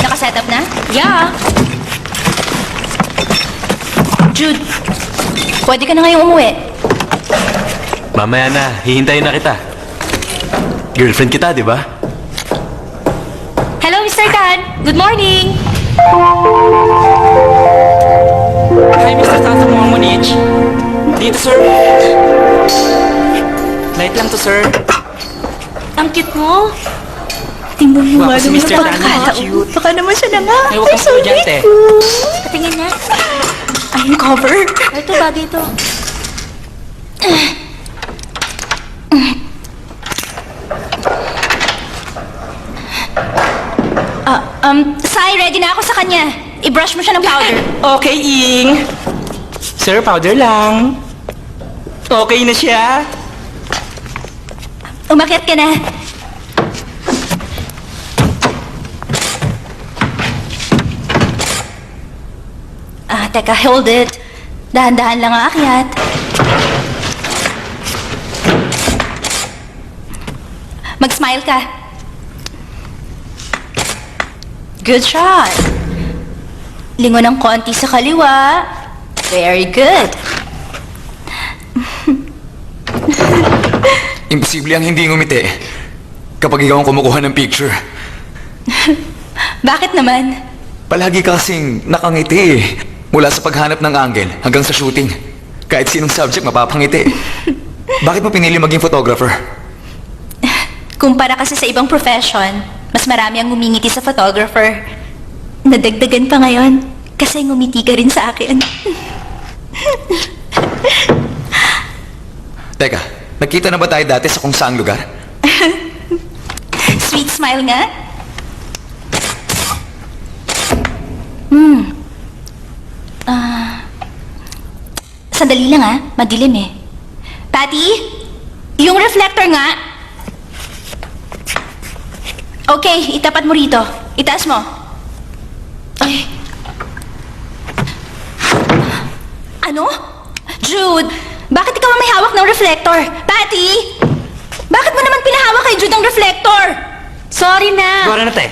Nakaset up na? Yeah. Jude, pwede ka na ngayong umuwi. Mamaya na, hihintayin na kita. Girlfriend kita, di ba? Hello, Mr. Tan. Good morning. Hi, Mr. Tata Monich. Dito, sir. Light lang to, sir. Ang cute mo. Tingnan mo Wow, nga si naman Mr. ang Tan, pagkakataon. cute. Baka naman siya na nga. Ay, huwag kang estudyante. Patingin na. Ayun, cover. Ito, bagay ito. Sai, ready na ako sa kanya. I-brush mo siya ng powder. Okay, Ing. Sir, powder lang. Okay na siya. Umakyat ka na. Teka, hold it. Dahan-dahan lang ang akyat. Mag-smile ka. Good shot. Lingon ng konti sa kaliwa. Very good. Imposible ang hindi ngumiti kapag ikaw ang kumukuha ng picture. Bakit naman? Palagi ka kasing nakangiti eh. Mula sa paghanap ng angle hanggang sa shooting. Kahit sinong subject mapapangiti. Bakit mo pinili maging photographer? Kumpara kasi sa ibang profession, mas marami ang ngumingiti sa photographer. Nadagdagan pa ngayon kasi ngumiti ka rin sa akin. Teka, nagkita na ba tayo dati sa kung saang lugar? Sweet smile nga. Sandali lang madilim eh. Patty, yung reflector nga. Okay, itapat mo rito. Itaas mo. Ay. Ano? Jude, bakit ikaw ang may hawak ng reflector? Patty, bakit mo naman pinahawak kay Jude ang reflector? Sorry na. Gora na, te.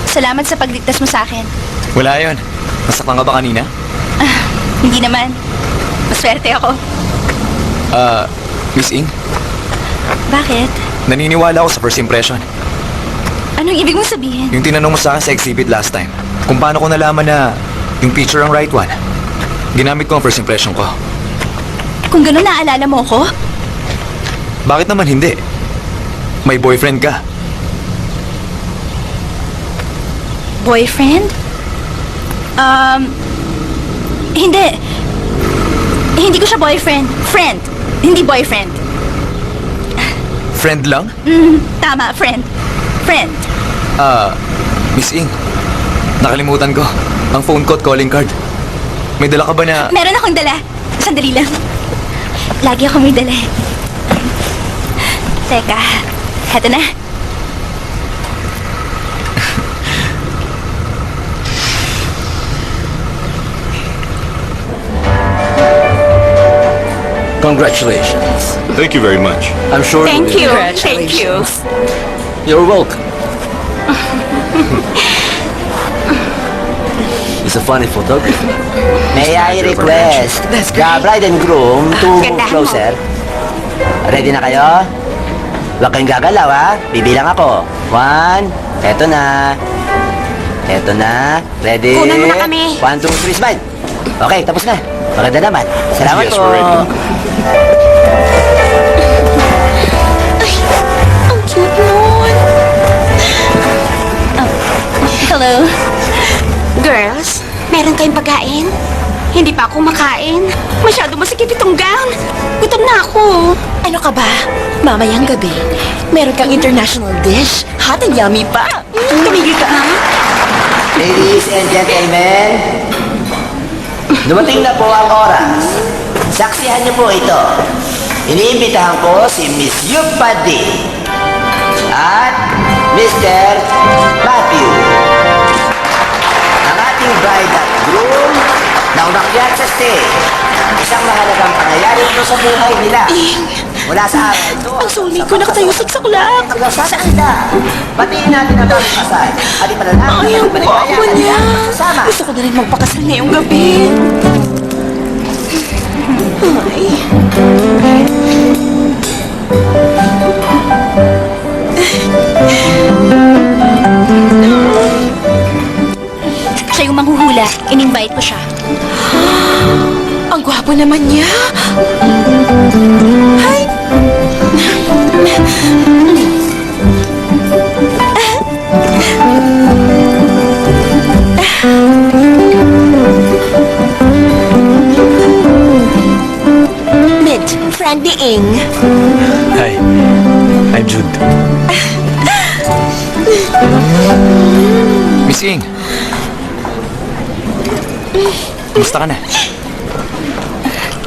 Salamat sa pagligtas mo sa akin. Wala yon. Nasaktan ka ba kanina? Hindi naman. Maswerte ako. Miss Ing, Bakit? naniniwala ako sa first impression. Anong ibig mong sabihin? Yung tinanong mo sa akin sa exhibit last time, kung paano ko nalaman na yung picture ang right one, ginamit ko ang first impression ko. Kung gano'n naalala mo ko? Bakit naman hindi? May boyfriend ka. Boyfriend? Hindi. Hindi ko siya boyfriend. Friend. Hindi boyfriend. Friend lang? Tama, friend. Friend. Miss Ing, nakalimutan ko. Ang phone ko at calling card. May dala ka ba na... Meron akong dala. Sandali lang. Lagi ako may dala. Teka. Heto na. Congratulations. Thank you very much. I'm sure Thank you. Thank you. You're welcome. He's a funny photographer. May I request the bride and groom to move Ganda mo. closer? Ready na kayo? Huwag kayong gagalaw ha. Bibilang ako. 1, eto na. Eto na. Ready? Kunan mo na kami. 1, 2, 3, smile. Okay, tapos na. Maganda naman. Salamat Yes, po. we're ready. Ang cute nun. Hello. Girls, meron kayong pagkain? Hindi pa ako makain. Masyado masikip itong gown. Gutom na ako. Ano ka ba? Mamayang gabi, Meron kang international dish. Hot and yummy pa. Tumigil ka, ha? Ladies and gentlemen, dumating na po ang oras. Saksihan niyo po ito. Iniimbitahan ko si Miss Yupadi at Mr. Matthew. Ang ating bride at groom na umakyat sa stage. Isang mahalagang pangyayari ito sa buhay nila. Mula sa araw ito. Ang soulmate ko nakatayo sa saklak. Saan sila? Batiin natin ang bagong kasal. At ipalalaki Ay, ang guwapo niya. Sama. Gusto ko na rin magpakasal ngayong gabi. Ay. Siya yung manghuhula. In-invite ko siya. Ang gwapo naman niya. Ay. Mint, friendly Ing. Hi, I'm Jude. Miss Ing. Kumusta ka na?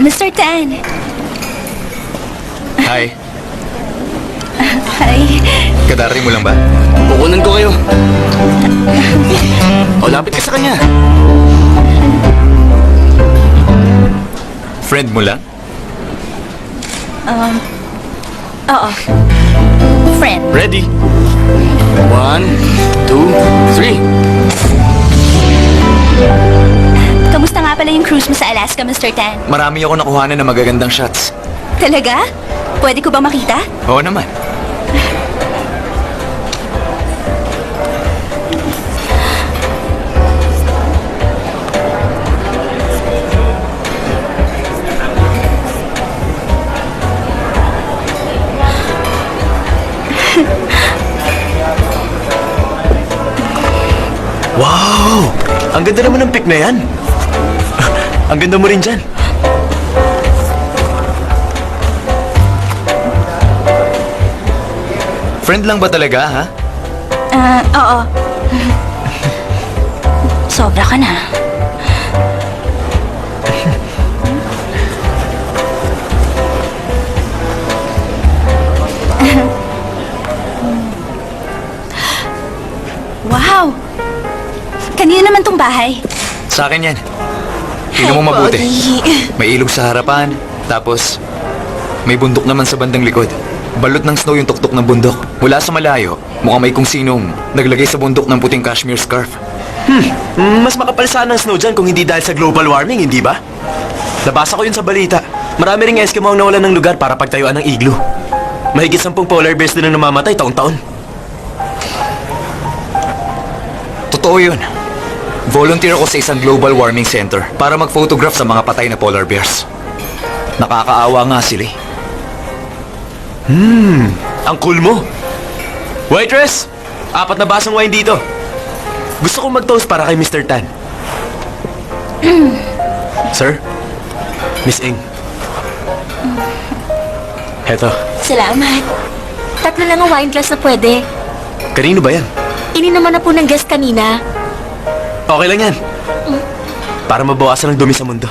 Mr. Tan. Hi. Hi. Kadarating mo lang ba? Kukunan ko kayo. O, lapit ka sa kanya. Friend mo lang? Oo. Friend. Ready? 1, 2, 3. Kamusta nga pala yung cruise mo sa Alaska, Mr. Tan? Marami ako nakuhanan ng magagandang shots. Talaga? Pwede ko bang makita? Oo naman. Wow! Ang ganda naman ng pic na yan. Ang ganda mo rin dyan. Friend lang ba talaga, ha? Oo. Sobra ka na. Wow! Kanino naman tong bahay? Sa akin yan. Tingnan mo mabuti. Buddy. May ilog sa harapan, tapos may bundok naman sa bandang likod. Balot ng snow yung tuktok ng bundok. Mula sa malayo, mukhang may kung sinong naglagay sa bundok ng puting cashmere scarf. Mas makapal sana ang snow dyan kung hindi dahil sa global warming, hindi ba? Nabasa ko yun sa balita. Marami ring Eskimo ang nawalan ng lugar para pagtayuan ng igloo. Mahigit 10 polar bears din ang namamatay taon-taon. Totoo yun. Volunteer ako sa isang global warming center para mag-photograph sa mga patay na polar bears. Nakakaawa nga sila eh. Ang cool mo. Waitress! 4 na basang wine dito. Gusto kong mag-toast para kay Mr. Tan. Sir? Miss Ing. Heto. Salamat. 3 lang ang wine glass na pwede. Kanino ba yan? Naman na po ng guest kanina. Okay lang yan. Para mabawasan ang dumi sa mundo.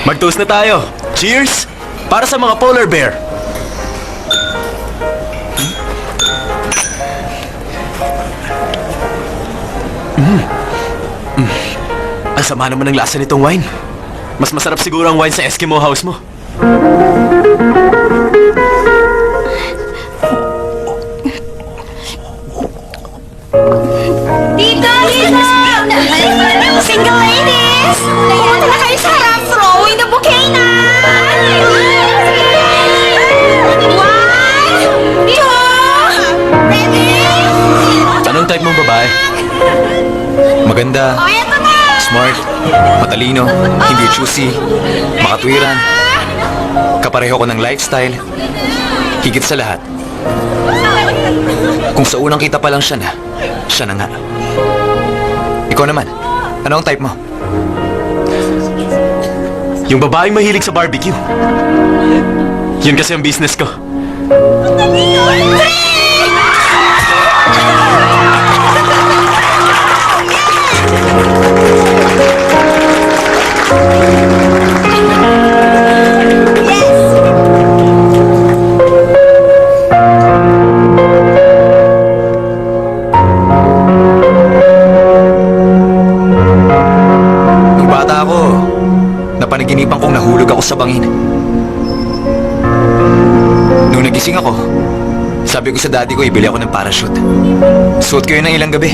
Mag-toast na tayo. Cheers! Para sa mga polar bear. Ang sama naman ng lasa nitong wine. Mas masarap siguro ang wine sa Eskimo house mo. Dito! Single ladies! Pumunta na kayo sa harap! Throwing the bouquet na! 1, 2, ready? Anong type mong babae? Maganda, Eto na! smart, matalino, hindi choosy, makatwiran. Kapareho ko ng lifestyle. Higit sa lahat, kung sa unang kita pa lang siya na nga. Ikaw naman, ano ang type mo? Yung babaeng mahilig sa barbecue. Yun kasi ang business ko. Nung bata ako, napanaginipan kong nahulog ako sa bangin. Nung nagising ako, sabi ko sa daddy ko ibili ako ng parachute. Suot ko yun ng ilang gabi.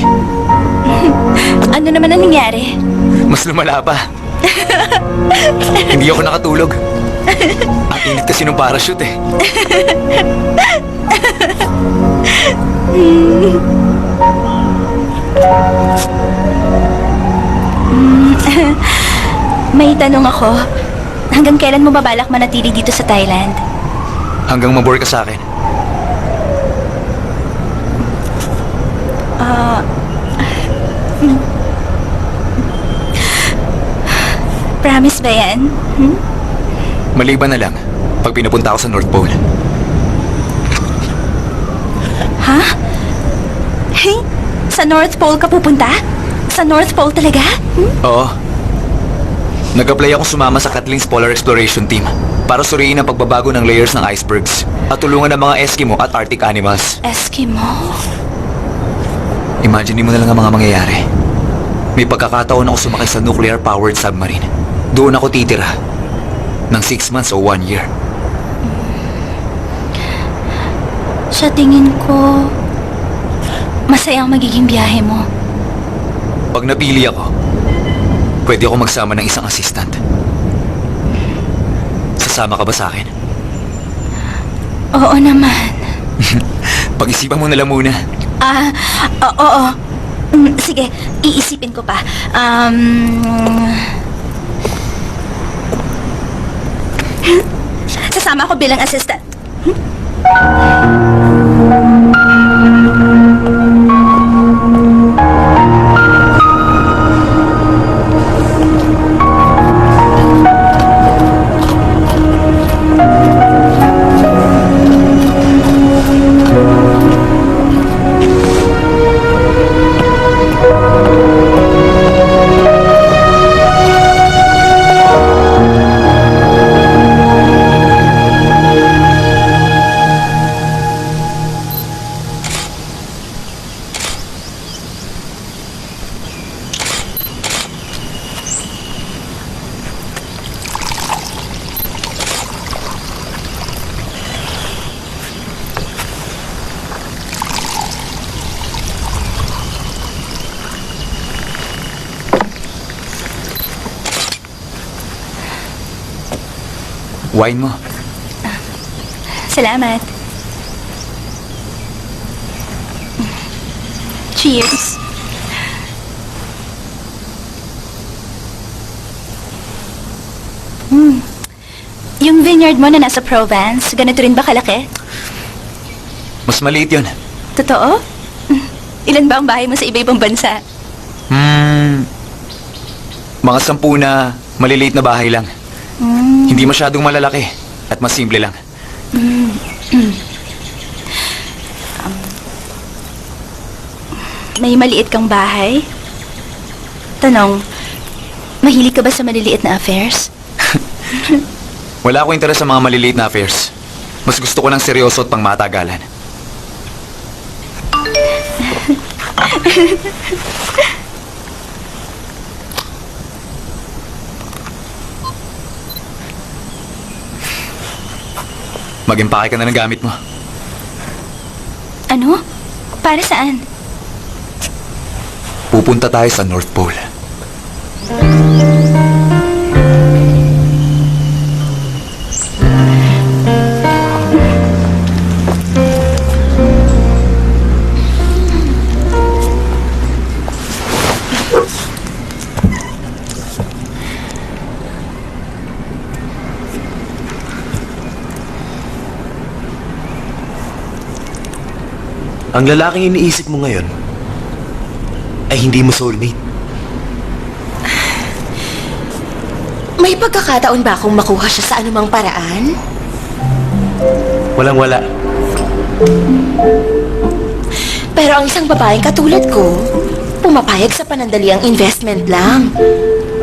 Ano naman ang nangyari? Mas lumala pa. Hindi ako nakatulog. Ang init kasi ng parachute eh. May tanong ako. Hanggang kailan mo babalak manatili dito sa Thailand? Hanggang mabore ka sa akin. Promise ba yan? Hmm? Maliban na lang pag pinupunta ako sa North Pole. Ha? Hey, sa North Pole ka pupunta? Sa North Pole talaga? Hmm? Oo. Nag-apply akong sumama sa Kathleen's Polar Exploration Team para suriin ang pagbabago ng layers ng icebergs at tulungan ng mga Eskimo at Arctic animals. Eskimo? Imagine mo na lang ang mga mangyayari. May pagkakataon ako sumakay sa nuclear-powered submarine. Doon ako titira ng 6 months o 1 year. Sa tingin ko, masayang magiging biyahe mo. Pag napili ako, pwede ako magsama ng isang assistant. Sasama ka ba sa akin? Oo naman. Pag-isipan mo na lang muna. Oo. Sige, iisipin ko pa. Sasama ako bilang assistant. Wine mo. Salamat. Cheers. Yung vineyard mo na nasa Provence, ganito rin ba kalaki? Mas maliit yun. Totoo? Ilan ba ang bahay mo sa iba-ibang bansa? Mga 10 na maliliit na bahay lang. Hindi masyadong malalaki at mas simple lang. May maliit kang bahay? Tanong, mahilig ka ba sa maliliit na affairs? Wala akong interes sa mga maliliit na affairs. Mas gusto ko ng seryoso at pangmatagalan. Mag-impake ka na ng gamit mo. Ano? Para saan? Pupunta tayo sa North Pole. Ang lalaking iniisip mo ngayon ay hindi mo soulmate. May pagkakataon ba akong makuha siya sa anumang paraan? Walang-wala. Pero ang isang babaeng katulad ko, pumapayag sa panandaliang investment lang.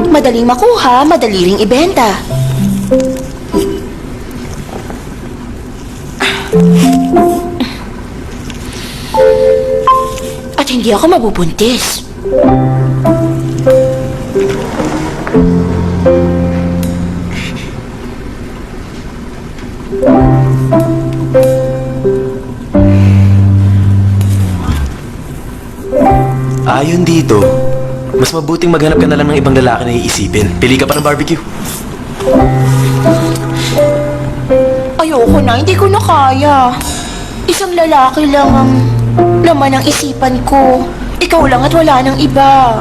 Madaling makuha, madali ring ibenta. At hindi ako mabubuntis. Ayon dito, mas mabuting maghanap ka na lang ng ibang lalaki na iisipin. Pili ka pa ng barbecue. Ayoko na, hindi ko na kaya. Isang lalaki lang ang laman ng isipan ko. Ikaw lang at wala nang iba.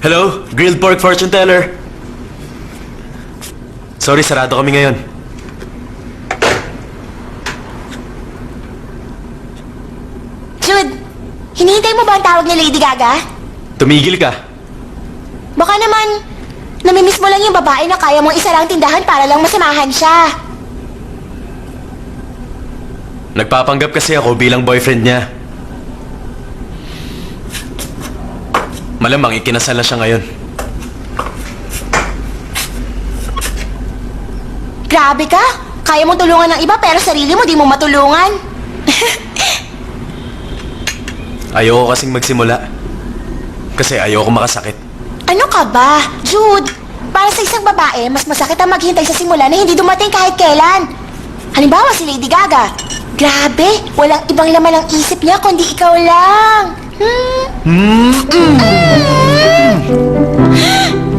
Hello? Grilled pork fortune teller. Sorry, sarado kami ngayon. Jude, hinihintay mo ba ang tawag ni Lady Gaga? Tumigil ka. Baka naman, namimiss mo lang yung babae na kaya mong isa lang tindahan para lang masamahan siya. Nagpapanggap kasi ako bilang boyfriend niya. Malamang ikinasal na siya ngayon. Grabe ka! Kaya mong tulungan ng iba pero sarili mo di mo matulungan. Ayoko kasing magsimula. Kasi ayoko makasakit. Ano ka ba? Jude, para sa isang babae, mas masakit ang maghintay sa simula na hindi dumating kahit kailan. Halimbawa si Lady Gaga. Grabe, walang ibang laman ang isip niya kundi ikaw lang.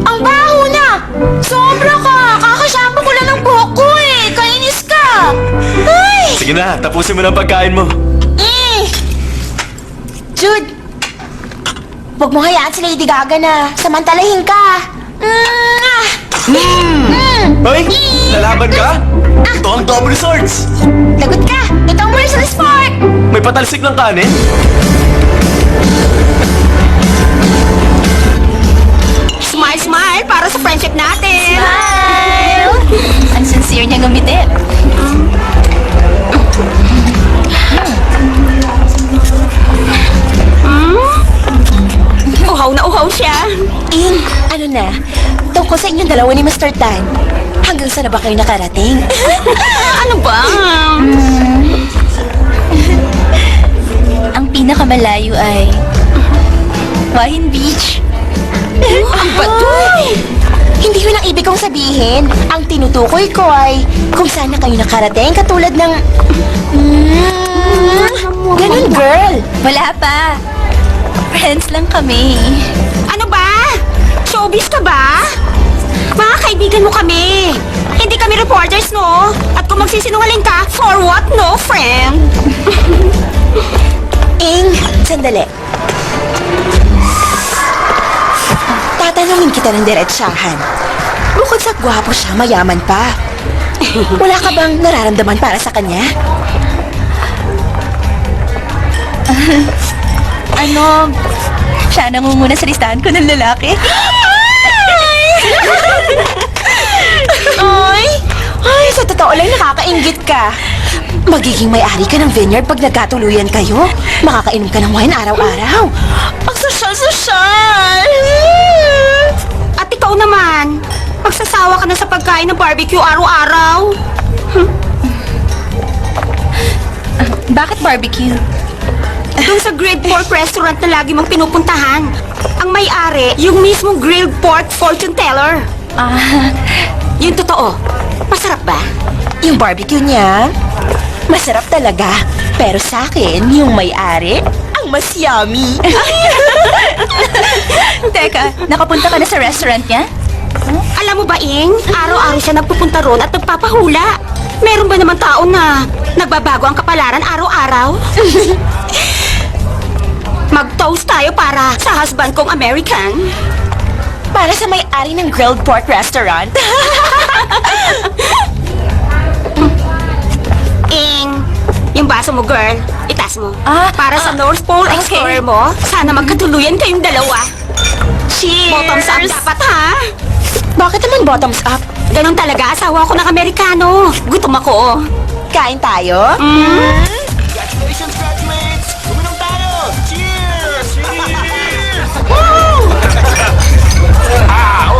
Ang baho na! Sobra ka! Kakashampoo ko lang ng buhok ko eh! Kainis ka! Ay! Sige na, tapusin mo na ang pagkain mo. Jude, huwag mo hayaan si Lady Gaga na samantalahin ka. Hoy! Lalaban ka? Ito ang double swords! Lagot ka! Ito ang martial sport! May patalsik ng kanin? Smile, smile para sa friendship natin. Smile! Ang sincere niya ngumiti. Uhaw na uhaw siya. Ing, ano na? Tungkol sa inyong dalawa ni Mr. Tan. Hanggang saan na ba kayo nakarating? Ano ba? Ang pinakamalayo ay Wahin Beach. Ang batoy! Hindi yun ang ibig kong sabihin. Ang tinutukoy ko ay kung saan na kayo nakarating katulad ng... ganun, girl! Wala pa. Friends lang kami. Ano ba? Showbiz ka ba? Mga kaibigan mo kami. Hindi kami reporters, no? At kung magsisinungaling ka, for what, no, friend? Ing, sandali. Tatanungin kita ng diretsahan. Bukod sa gwapo siya, mayaman pa. Wala ka bang nararamdaman para sa kanya? Ano, siya nangunguna sa listahan ko ng lalaki. Ay, sa totoo lang nakakainggit ka. Magiging may-ari ka ng vineyard pag nagkatuluyan kayo. Makakainom ka ng wine araw-araw. Ang sosyal-sosyal! At ikaw naman, magsasawa ka na sa pagkain ng barbecue araw-araw. Bakit barbecue? Doon sa grilled pork restaurant na lagi mong pinupuntahan. Ang may-ari, yung mismong grilled pork fortune teller. Yung totoo, masarap ba? Yung barbecue niya, masarap talaga. Pero sa akin, yung may-ari, ang mas yummy. Teka, nakapunta ka na sa restaurant niya? Alam mo ba, Ing? Araw-araw siya nagpupunta ron at nagpapahula. Meron ba naman tao na nagbabago ang kapalaran araw-araw? Mag-toast tayo para sa husband kong American. Para sa may-ari ng grilled pork restaurant. Ing, yung baso mo, girl. Itas mo. Para sa ah, North Pole okay. Explorer mo, sana magkatuluyan kayong dalawa. Cheers! Bottoms up dapat, ha? Bakit naman bottoms up? Ganon talaga, asawa ko ng Amerikano. Gutom ako. Kain tayo? Congratulations, graduates! Uminom tayo! Cheers! Cheers! Woo!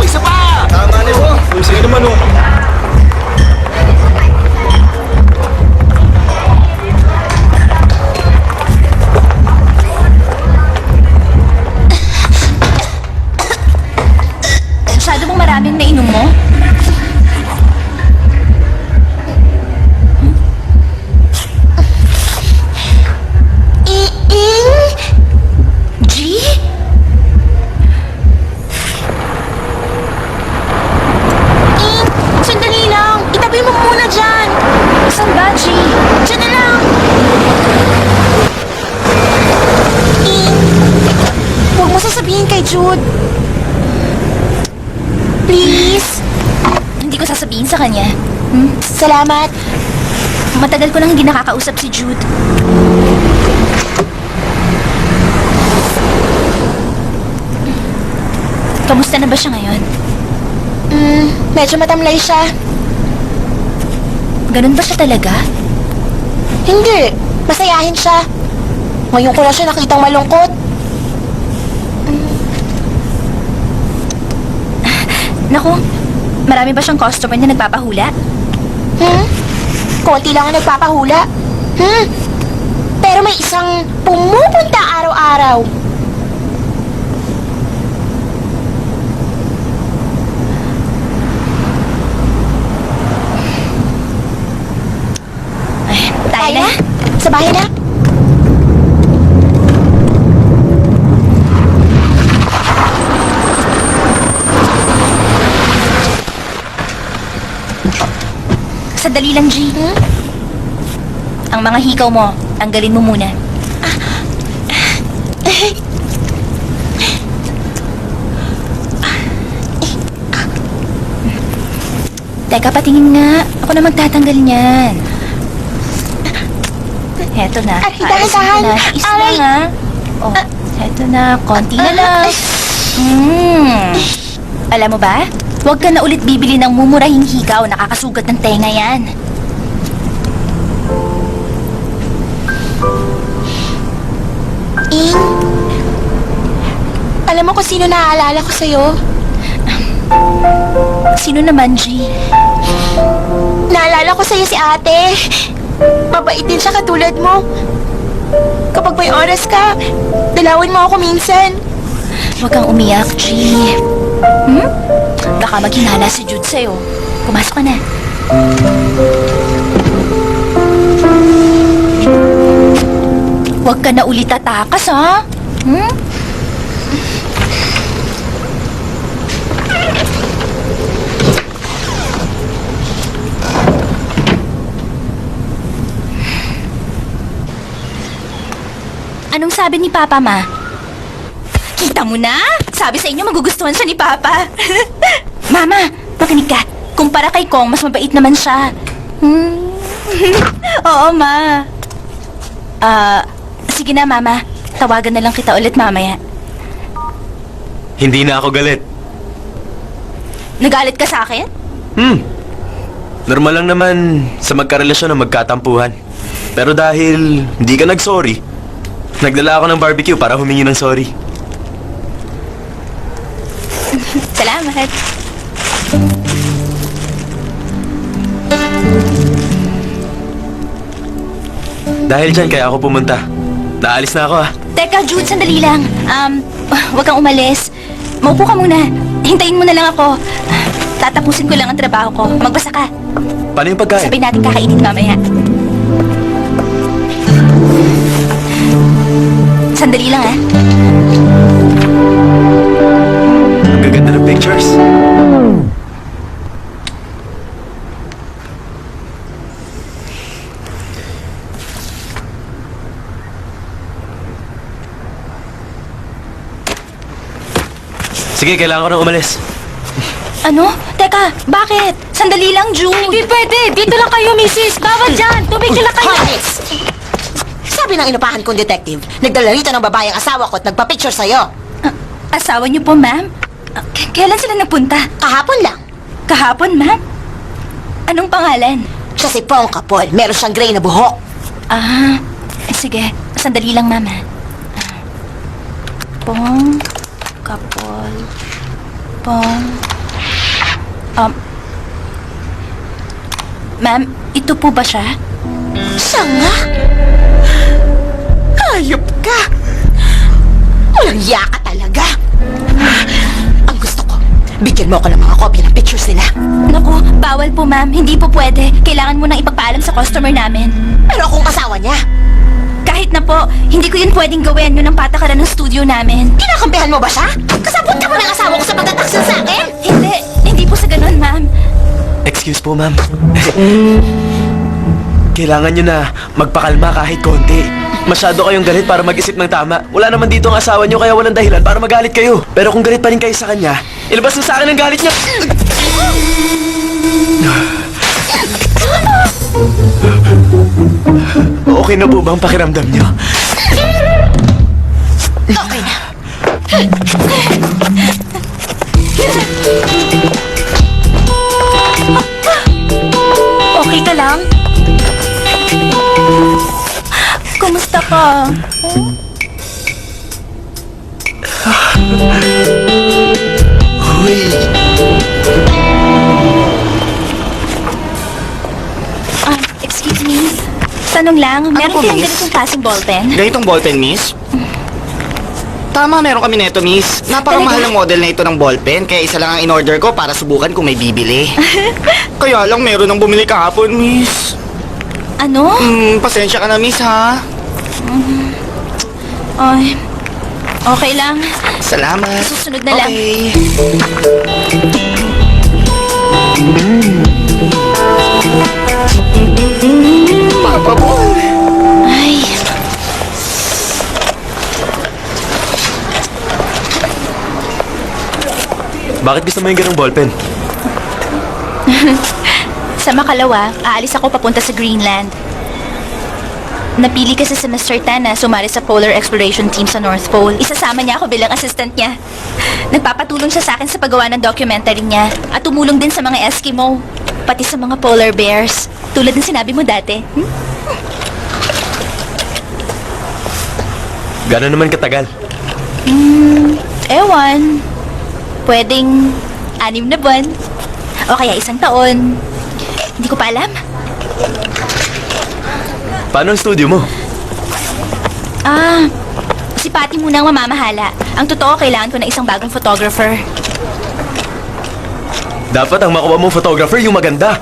Isa pa! Tama na mo. Sige naman, oh. Masyado mong maraming nainom mo? G? Sandali lang! Itabi mo muna dyan! Saan ba, G? Dyan na lang! Huwag mo sasabihin kay Jude. Please. Hindi ko sasabihin sa kanya. Salamat. Matagal ko nang hindi nakakausap si Jude. Kamusta na ba siya ngayon? Medyo matamlay siya. Ganun ba siya talaga? Hindi. Masayahin siya. Ngayon ko na siya nakitang malungkot. Naku, marami ba siyang customer na nagpapahula? Konti lang ang nagpapahula. Pero may isang pumupunta araw-araw. Tayo na. Sa bahay na. Sadali lang, G. Ang mga hikaw mo, tanggalin mo muna. Teka, patingin nga. Ako na magtatanggal niyan. Heto na. Dahan-dahan. Is na nga. Oh, heto na. Konti na lang. Alam mo ba? Huwag ka na ulit bibili ng mumurahing hikaw. Nakakasugat ng tenga yan. Ing, alam mo kung sino naaalala ko sa'yo? Sino naman, G? Naalala ko sa'yo si ate. Mabait din siya katulad mo. Kapag may oras ka, dalawin mo ako minsan. Huwag kang umiyak, G. Baka maghinala si Jude sa'yo. Pumasok ka na. Huwag ka na ulit tatakas, ha? Anong sabi ni Papa, Ma? Kita mo na? Sabi sa inyo, magugustuhan siya ni Papa. Mama, makinig ka. Kumpara kay Kong, mas mabait naman siya. Oo, Ma. Sige na, Mama. Tawagan na lang kita ulit mamaya. Hindi na ako galit. Nagalit ka sa akin? Normal lang naman sa magkarelasyon na magkatampuhan. Pero dahil hindi ka nag-sorry, nagdala ako ng barbecue para humingi ng sorry. Salamat. Dahil dyan kaya ako pumunta. Naalis na ako, ah. Teka, Jude, sandali lang. Huwag kang umalis. Maupo ka muna. Hintayin mo na lang ako. Tatapusin ko lang ang trabaho ko. Magbasa ka. Paano yung pagkain? Sabihin natin kakainin mamaya. Sandali lang, ah. Ang gaganda ng pictures. Sige, kailangan ko nang umalis. Ano? Teka, bakit? Sandali lang, Jude. Hindi pwede! Dito lang kayo, Mrs. Bawal dyan! Tumigil lang kayo! Horace! Sabi ng inupahan kong detective, nagdala rito ng babae ang asawa ko at nagpa-picture sa'yo. Asawa niyo po, ma'am? Kailan sila nagpunta? Kahapon lang. Kahapon, ma'am? Anong pangalan? Siya si Pong Kapol. Meron siyang gray na buhok. Sige. Sandali lang, ma'am. Pong, Kapol, Pong... Ma'am, ito po ba siya? Siya nga? Hayop ka! Walang iya ka talaga! Ang gusto ko, bigyan mo ako ng mga kopya ng pictures nila. Naku, bawal po, ma'am. Hindi po pwede. Kailangan mo nang ipagpaalam sa customer namin. Pero akong asawa niya, Kahit na po, hindi ko yun pwedeng gawin. Yun ang patakaran ng studio namin. kinakampihan mo ba siya? Kasabot ka mo ng asawa ko sa pagtataksil sa akin? Hindi po sa ganun, ma'am. Excuse po, ma'am. Kailangan nyo na magpakalma kahit konti. Masyado kayong galit para mag-isip ng tama. Wala naman dito ang asawa nyo kaya walang dahilan para magalit kayo. Pero kung galit pa rin kayo sa kanya, ilabas mo sa akin ang galit niya. Okay na po ba ang pakiramdam niyo? Okay na. Okay ka lang? Kumusta ka? Excuse me. Tanong lang, meron po, kayong miss? ganitong klaseng ballpen? Ganitong ballpen, miss? Tama, meron kami neto, miss. Napakamahal ng model na ito ng ballpen, kaya isa lang ang in-order ko para subukan kung may bibili. Kaya lang meron ng bumili kahapon, miss. Ano? Pasensya ka na, miss, ha? Ay, okay lang. Salamat. Susunod na lang. Okay. Papa Ball. Ay, Bakit gusto mo yung ganong ballpen? sa makalawa, aalis ako papunta sa Greenland. Napili kasi si Mr. Tan na sumali sa Polar Exploration Team sa North Pole. Isasama niya ako bilang assistant niya. Nagpapatulong siya sa akin sa paggawa ng documentary niya at tumulong din sa mga Eskimo, pati sa mga polar bears, tulad ng sinabi mo dati. Gano'n naman katagal? Ewan. Pwedeng 6 na buwan. O kaya 1 taon. Hindi ko pa alam. Paano ang studio mo? Si Patty muna ang mamamahala. Ang totoo, kailangan ko na isang bagong photographer. Dapat ang makuha mong photographer yung maganda.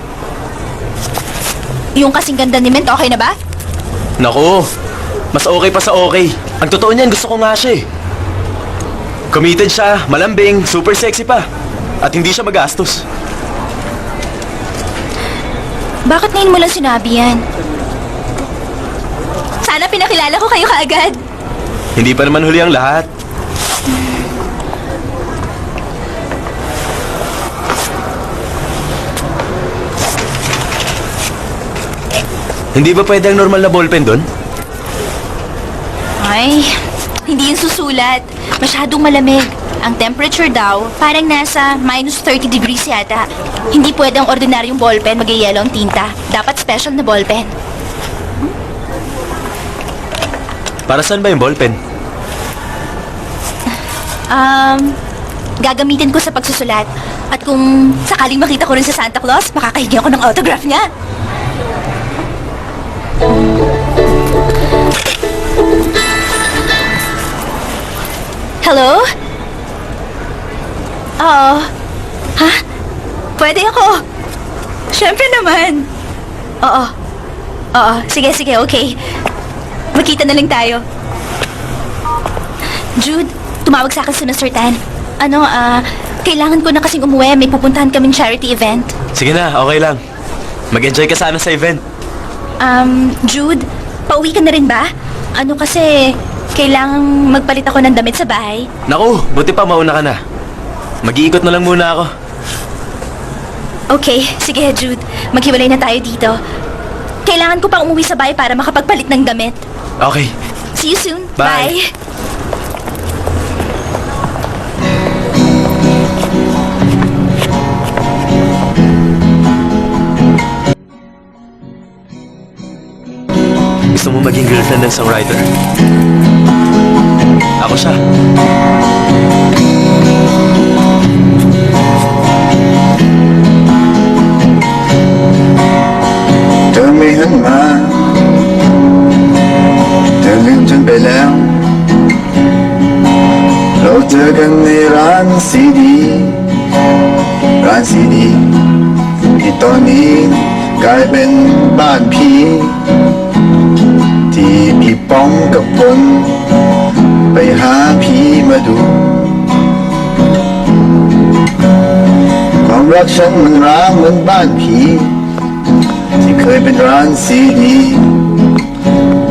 Yung kasing ganda ni Mint, okay na ba? Naku, mas okay pa sa okay. Ang totoo niyan, gusto ko nga siya eh. Committed siya, malambing, super sexy pa. At hindi siya magastos. Bakit ngayon mo lang sinabi yan? Sana pinakilala ko kayo kaagad. Hindi pa naman huli ang lahat. Hindi ba pwede ang normal na ballpen doon? Ay, hindi yun susulat. Masyadong malamig. Ang temperature daw, parang nasa minus 30 degrees yata. Hindi pwede ang ordinaryong ballpen mag-yellow ang tinta. Dapat special na ballpen. Para saan ba yung ballpen? Gagamitin ko sa pagsusulat. At kung sakaling makita ko rin sa Santa Claus, makakahingi ako ng autograph niya. Hello? Oo. Ha? Pwede ako. Siyempre naman. Oo. Oo. Sige, sige, okay. Magkita na lang tayo. Jude, tumawag sa akin si Mr. Tan. Kailangan ko na kasing umuwi. May pupuntahan kaming charity event. Sige na, okay lang. Mag-enjoy ka sana sa event. Jude, pauwi ka na rin ba? Kasi kailangang magpalit ako ng damit sa bahay. Naku, buti pa mauna ka na. Mag-iikot na lang muna ako. Okay, sige Jude. Maghiwalay na tayo dito. Kailangan ko pang umuwi sa bahay para makapagpalit ng damit. Okay. See you soon. Bye. Gusto mo maging girlfriend ng songwriter? Ako siya.เธอไม่หันมาเธอลืมฉันไปแล้วเราเจอกันในร้านซีดีที่ตอนนี้กลายเป็นบ้านผีที่พี่ป้องกับผมไปหาผีมาดูความรักฉันมันร้างเหมือนบ้านผีที่เคยเป็นร้านซีดี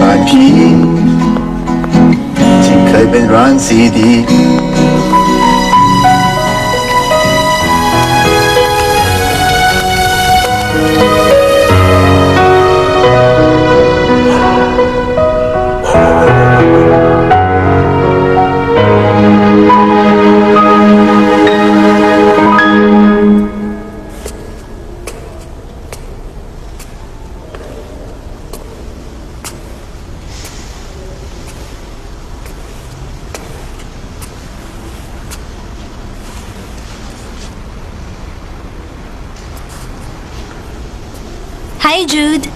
บ้านผีที่เคยเป็นร้านซีดี Hi, Jude.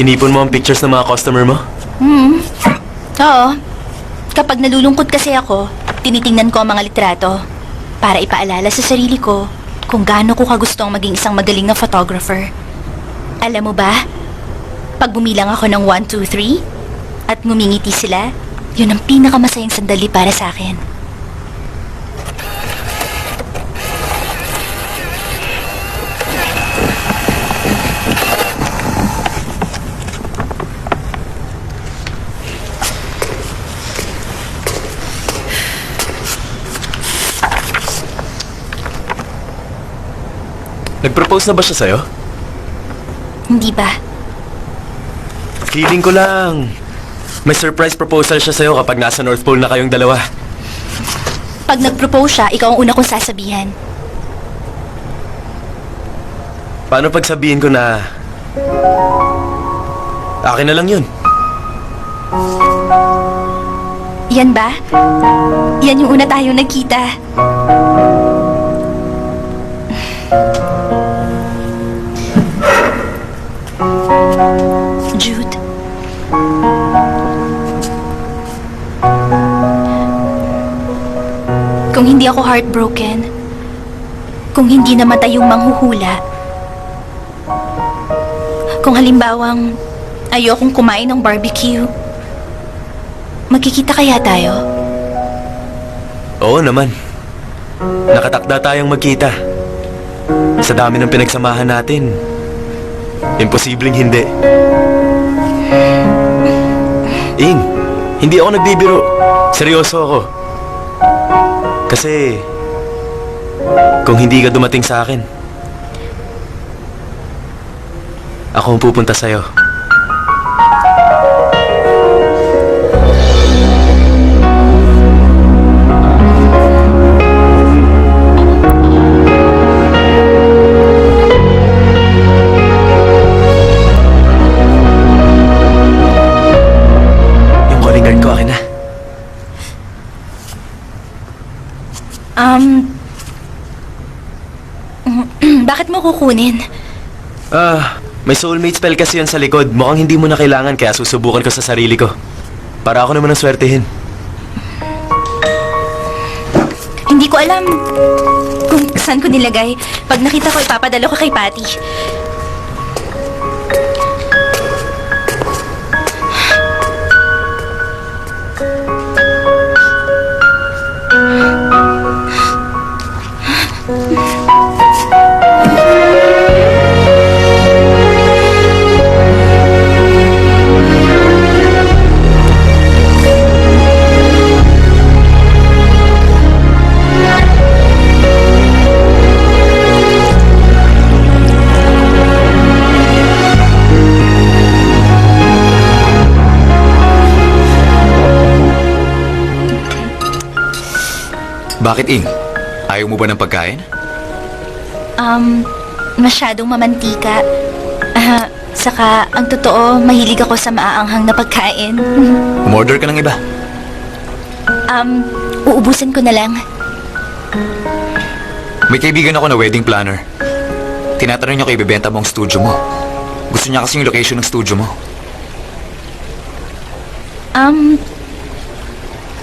Inipon mo ang pictures ng mga customer mo? Oo. Kapag nalulungkot kasi ako, tinitingnan ko ang mga litrato para ipaalala sa sarili ko kung gaano ko kagustong maging isang magaling na photographer. Alam mo ba, pag bumilang ako ng 1, 2, 3 at ngumingiti sila, yun ang pinakamasayang sandali para sa akin. Nag-propose na ba siya sa'yo? Hindi ba? Feeling ko lang. May surprise proposal siya sa'yo kapag nasa North Pole na kayong dalawa. Pag nag-propose siya, ikaw ang una kong sasabihan. Paano pag sabihin ko na akin na lang yun? Yan ba? Yan yung una tayong nagkita. Jude. Kung hindi ako heartbroken, kung hindi namatay yung manghuhula, kung halimbawang ayokong kumain ng barbecue, magkikita kaya tayo? Oo naman. Nakatakda tayong magkita. Sa dami ng pinagsamahan natin, imposibleng hindi. Ing, hindi ako nagbibiro. Seryoso ako. Kasi, kung hindi ka dumating sa akin, ako ang pupunta sa'yo. Yung calling card ko, akin na. Bakit mo kukunin? May soulmate spell kasi yun sa likod. Mukhang hindi mo na kailangan kaya susubukan ko sa sarili ko. Para ako naman ang swertehin. Hindi ko alam kung saan ko nilagay. Pag nakita ko, ipapadala ko kay Patty. Bakit, Ing? Ayaw mo ba ng pagkain? Masyadong mamantika. Saka, ang totoo, mahilig ako sa maaanghang na pagkain. Umorder ka ng iba. Uubusan ko na lang. May kaibigan ako na wedding planner. Tinatanong niya kung ibebenta mo ang studio mo. Gusto niya kasi yung location ng studio mo.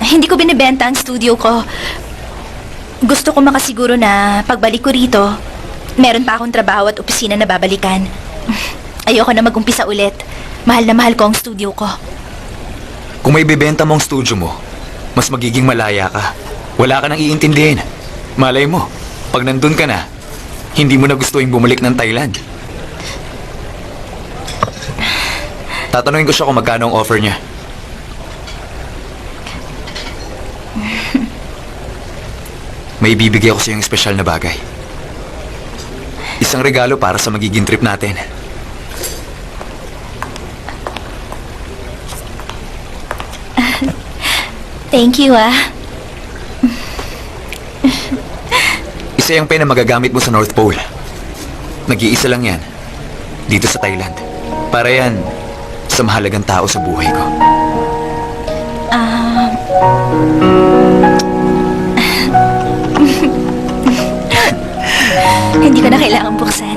Hindi ko binibenta ang studio ko. Gusto ko makasiguro na pagbalik ko rito, meron pa akong trabaho at opisina na babalikan. Ayoko na mag-umpisa ulit. Mahal na mahal ko ang studio ko. Kung may ibebenta mo ang studio mo, mas magiging malaya ka. Wala ka nang iintindihin. Malay mo, pag nandun ka na, hindi mo na gustuing bumalik ng Thailand. Tatanungin ko siya kung magkano ang offer niya. May ibibigay ako sa iyong espesyal na bagay. Isang regalo para sa magiging trip natin. Thank you, Isa yung pen na magagamit mo sa North Pole. Nag-iisa lang yan. Dito sa Thailand. Para yan sa mahalagang tao sa buhay ko. Hindi ko na kailangan buksan.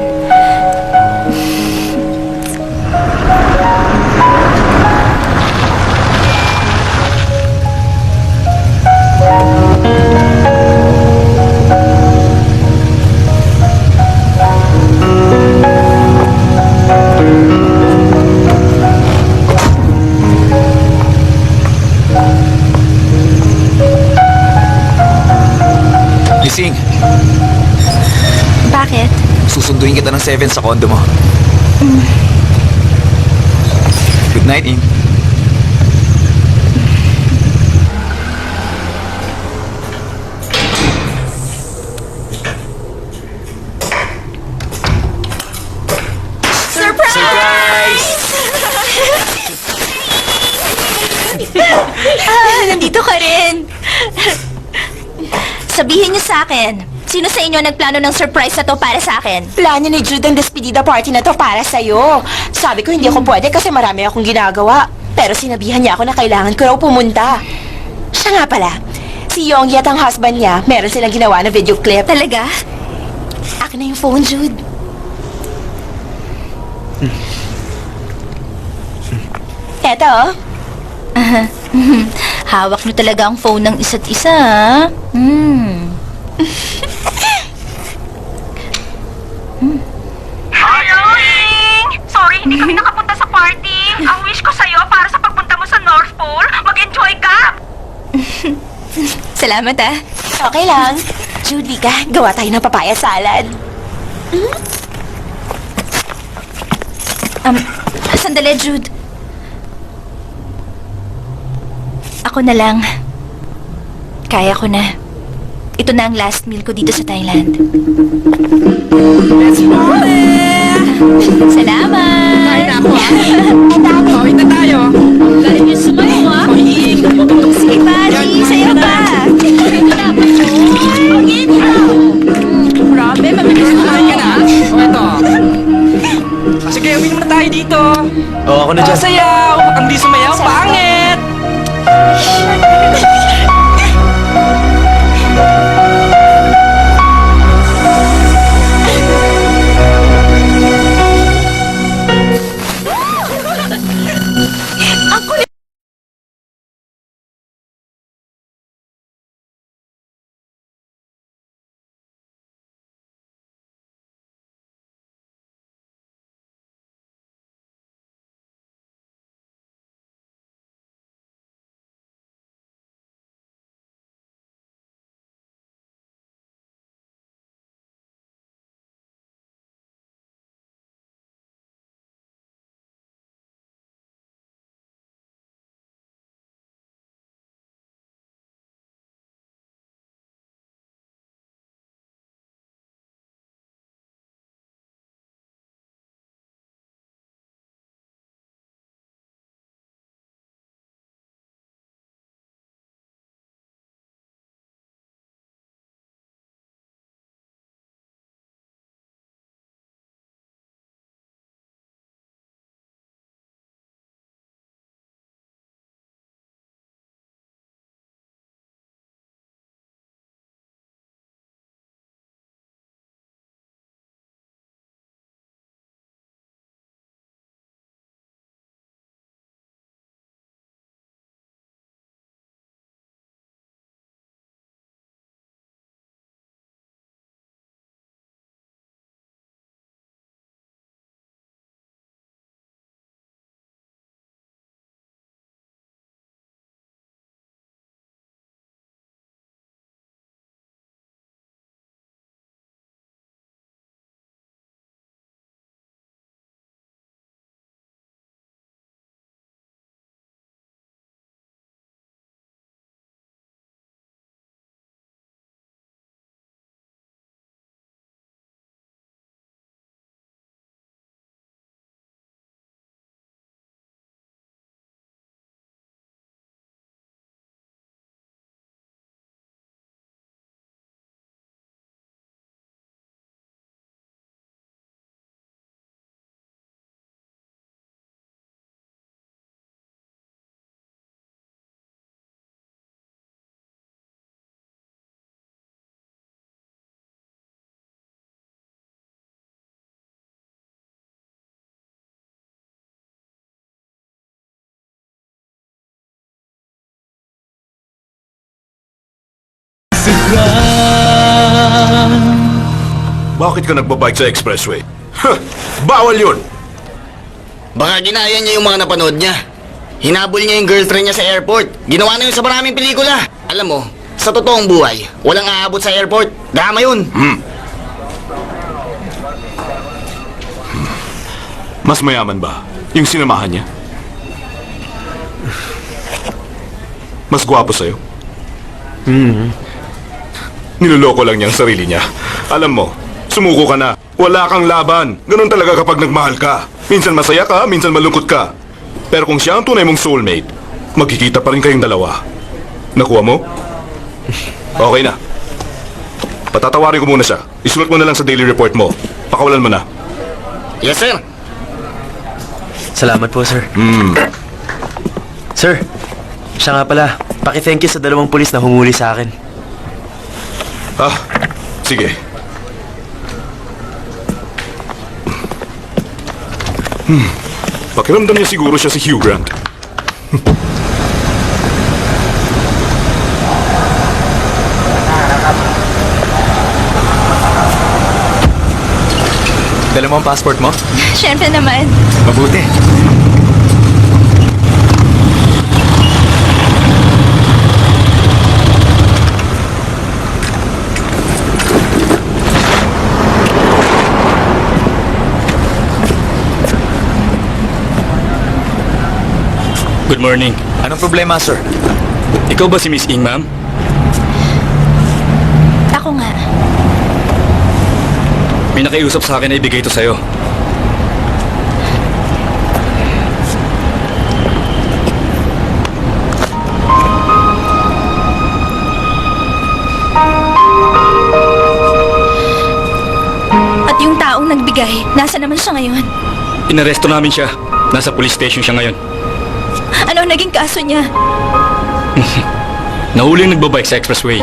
Gising, Bakit? susunduin kita ng 7 sa kondo mo. Good night, Ing. Nandito ka rin. Sabihin niyo sa akin, sino sa inyo nagplano ng surprise na to para sa akin? Plano ni Jude ang despedida party na to para sa'yo. Sabi ko hindi ako pwede kasi marami akong ginagawa. Pero sinabihan niya ako na kailangan ko raw pumunta. Siya nga pala, si Yonggi at ang husband niya, meron silang ginawa na video clip. Talaga? Akin na yung phone, Jude. Eto, Hawak niyo talaga ang phone ng isa't isa, ha? Halloween! Sorry, hindi kami nakapunta sa party. Ang wish ko sa'yo para sa pagpunta mo sa North Pole, mag-enjoy ka! Salamat, okay lang. Jude, Vika, gawa tayo ng papaya salad. Sandali, Jude. Ako na lang. Kaya ko na. Ito na ang last meal ko dito sa Thailand. Let's roll! Salamat! Kain na ako, Kawin na tayo! Galing niyo sumayo, Sige, Pari. Sayo pa. Grabe, mabilis na ka na. O, eto. Sige, uminom na tayo dito. Oo, ako na dyan. Sayaw! Ang di sumayaw, pangit! Bakit ka nagbabike sa expressway? Bawal yun! Baka ginaya niya yung mga napanood niya. Hinabol niya yung girlfriend niya sa airport. Ginawa na yun sa maraming pelikula. Alam mo, sa totoong buhay, walang aabot sa airport. Drama yun. Mas mayaman ba yung sinamahan niya? Mas gwapo sa'yo? Niloloko lang niya ang sarili niya. Alam mo, sumuko ka na. Wala kang laban. Ganun talaga kapag nagmahal ka. Minsan masaya ka, minsan malungkot ka. Pero kung siya ang tunay mong soulmate, magkikita pa rin kayong dalawa. Nakuha mo? Okay na. Patatawarin ko muna siya. Isulat mo na lang sa daily report mo. Pakawalan mo na. Yes, sir. Salamat po, sir. Sir, siya nga pala. Paki-thank you sa 2 pulis na humuli sa akin. Sige. Pakiramdam niya siguro siya si Hugh Grant. Dala mo ang passport mo? Siyempre naman. Mabuti. Good morning. Anong problema, sir? Ikaw ba si Miss Ing, ma'am? Ako nga. May nakiusap sa akin na ibigay ito sa'yo. At yung taong nagbigay, nasa naman siya ngayon? Inaresto namin siya. Nasa police station siya ngayon. Ano ang naging kaso niya? Nahuling nagbabike sa expressway.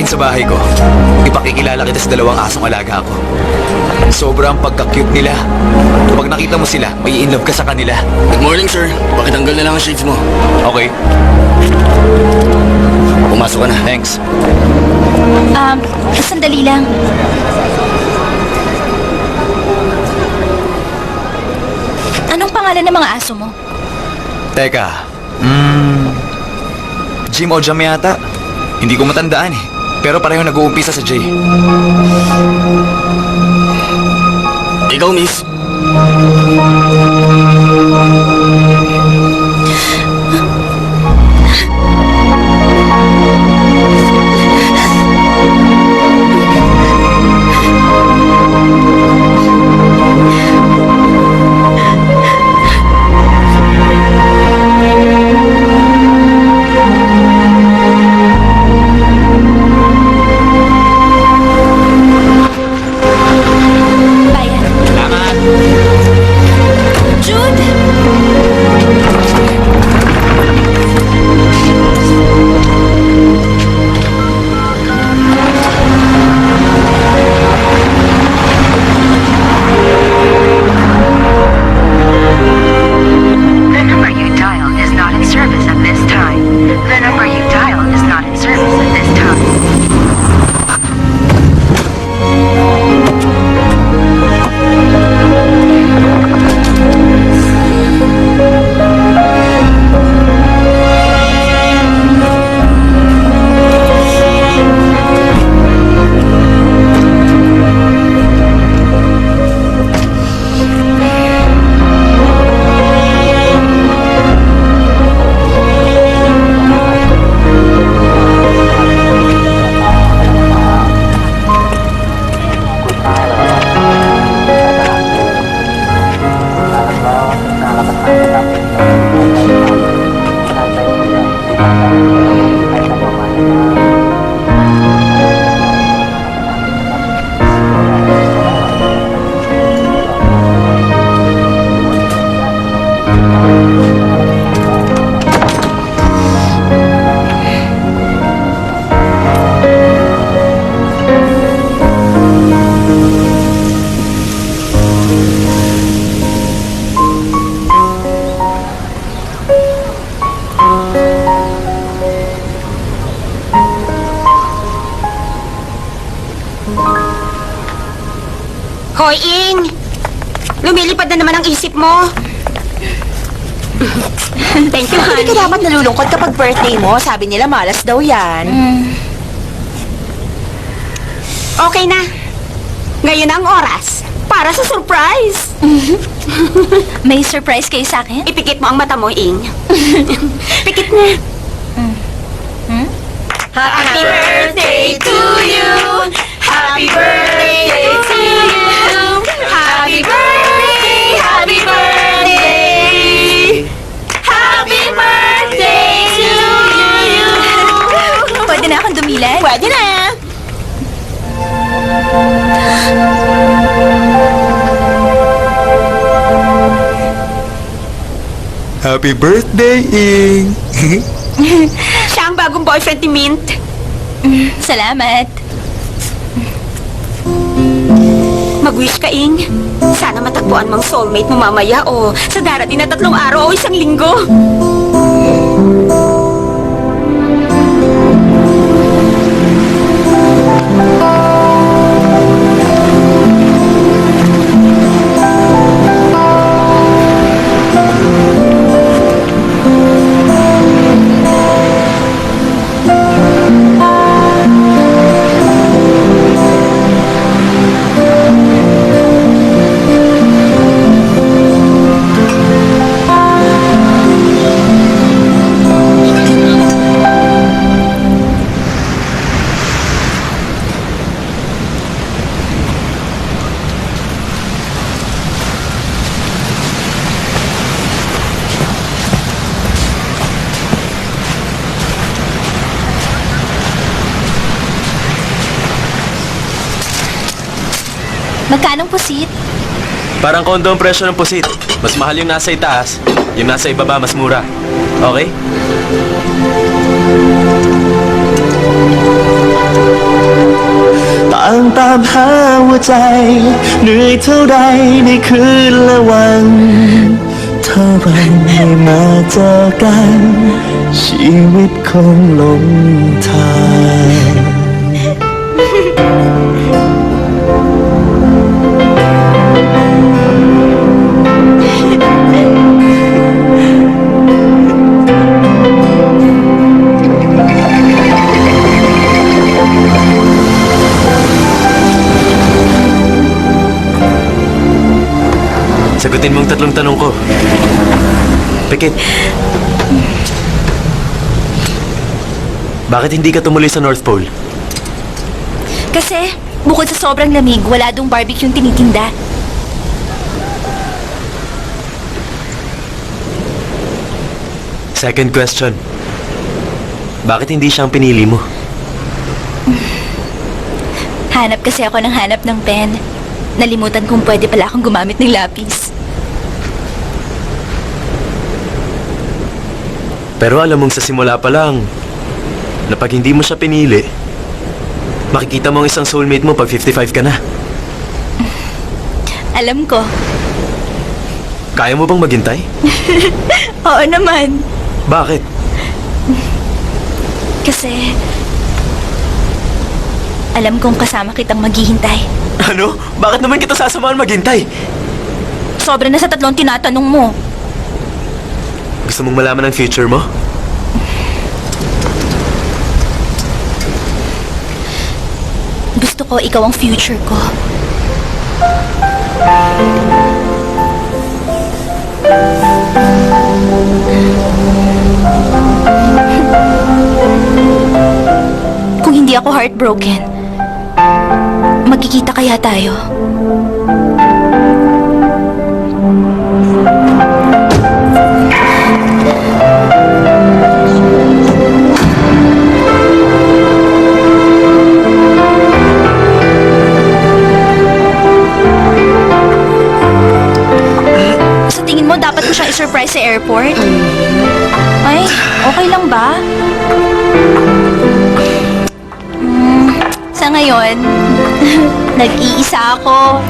Sa bahay ko, ipakikilala kita sa 2 asong alaga ko. Sobrang pagka-cute nila. Kapag nakita mo sila, may in love ka sa kanila. Good morning, sir. Pakitanggal na lang ang shades mo. Okay? Pumasok ka na. Thanks. Sandali lang. Anong pangalan ng mga aso mo? Teka. Jim o Jam yata. Hindi ko matandaan eh. Pero pareho nag-uumpisa sa J. Ikaw, miss. Hoy, Ing! Lumilipad na naman ang isip mo. Thank you, Hindi hon. ka dapat nalulungkot kapag birthday mo. Sabi nila malas daw yan. Okay na. Ngayon ang oras para sa surprise. May surprise kayo sa akin? Ipikit mo ang mata mo, Ing. Pikit na. Happy birthday to you. Happy birthday to you. Happy birthday. Happy birthday. Happy birthday to you. Pwede na akong dumilan? Pwede na. Happy birthday, Ing! Siya ang bagong boyfriend ni Mint. Salamat. Mag-wish ka, Ing. Sana matagpuan mong soulmate mo mamaya o sa darating na 3 araw o 1 linggo. Magkanong pusit? Parang kondo ang presyo ng pusit. Mas mahal yung nasa itaas, yung nasa ibaba mas mura. Okay?ต่างตามหาหัวใจ เหนื่อยเท่าใดในคืนและวันเท่าไรไม่มาเจอกัน ชีวิตคงหลงทาง Sagutin mong 3 tanong ko. Pikit. Bakit hindi ka tumuloy sa North Pole? Kasi, bukod sa sobrang lamig, wala dong barbecue yung tinitinda. Second question. Bakit hindi siyang pinili mo? Hanap kasi ako ng hanap ng pen. Nalimutan kung pwede pala akong gumamit ng lapis. Pero alam mong sa simula pa lang, na pag hindi mo siya pinili, makikita mo ang isang soulmate mo pag 55 ka na. Alam ko. Kaya mo bang maghintay? Oo naman. Bakit? Kasi, alam kong kasama kitang maghihintay. Ano? Bakit naman kita sasamahan maghintay? Sobra na sa 3 tinatanong mo. Gusto mong malaman ang future mo? Gusto ko ikaw ang future ko. Kung hindi ako heartbroken, magkikita kaya tayo? Sa tingin mo dapat ko siyang i-surprise sa airport? Ay, okay lang ba? Sa ngayon, nag-iisa ako.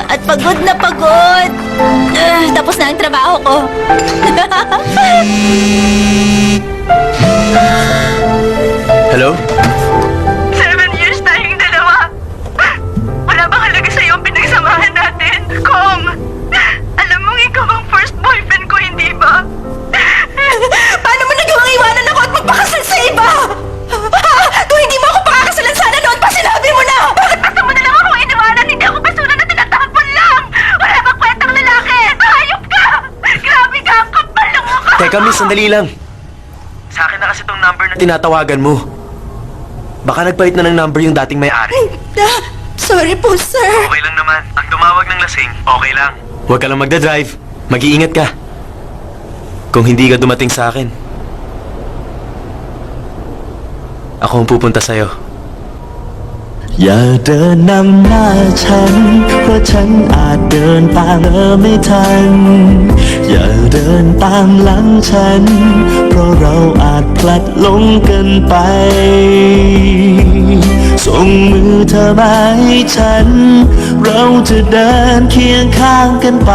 At pagod na pagod. Tapos na ang trabaho ko. Hello? 7 years tayong dalawa. Wala bang halaga sa'yo ang pinagsamahan natin? Kong, alam mong ikaw ang first boyfriend ko, hindi ba? Paano mo nagawang iwanan ako at magpakasal sa iba? Kung hindi mo ako pakakasalan sana noon pa sinabi mo na! Bakit basta mo na lang ako iniwanan? Hindi ako basura na tinatapon lang! Wala bang kwentang lalaki? Hayop ka! Grabe ka! Ang kapal ng mukha! Teka, miss, sandali lang. Sa akin na kasi tong number na tinatawagan mo. Baka nagpalit na ng number yung dating may-ari. Sorry po, sir. Okay lang naman. Ang tumawag ng lasing, okay lang. Huwag ka lang magdadrive. Mag-iingat ka. Kung hindi ka dumating sa akin, ako ang pupunta sa'yo. อย่าเดินนำหน้าฉันเพราะฉันอาจเดินตามเธอไม่ทัน อย่าเดินตามหลังฉันเพราะเราอาจพลัดหลงกันไป ส่งมือเธอมาให้ฉัน เราจะเดินเคียงข้างกันไป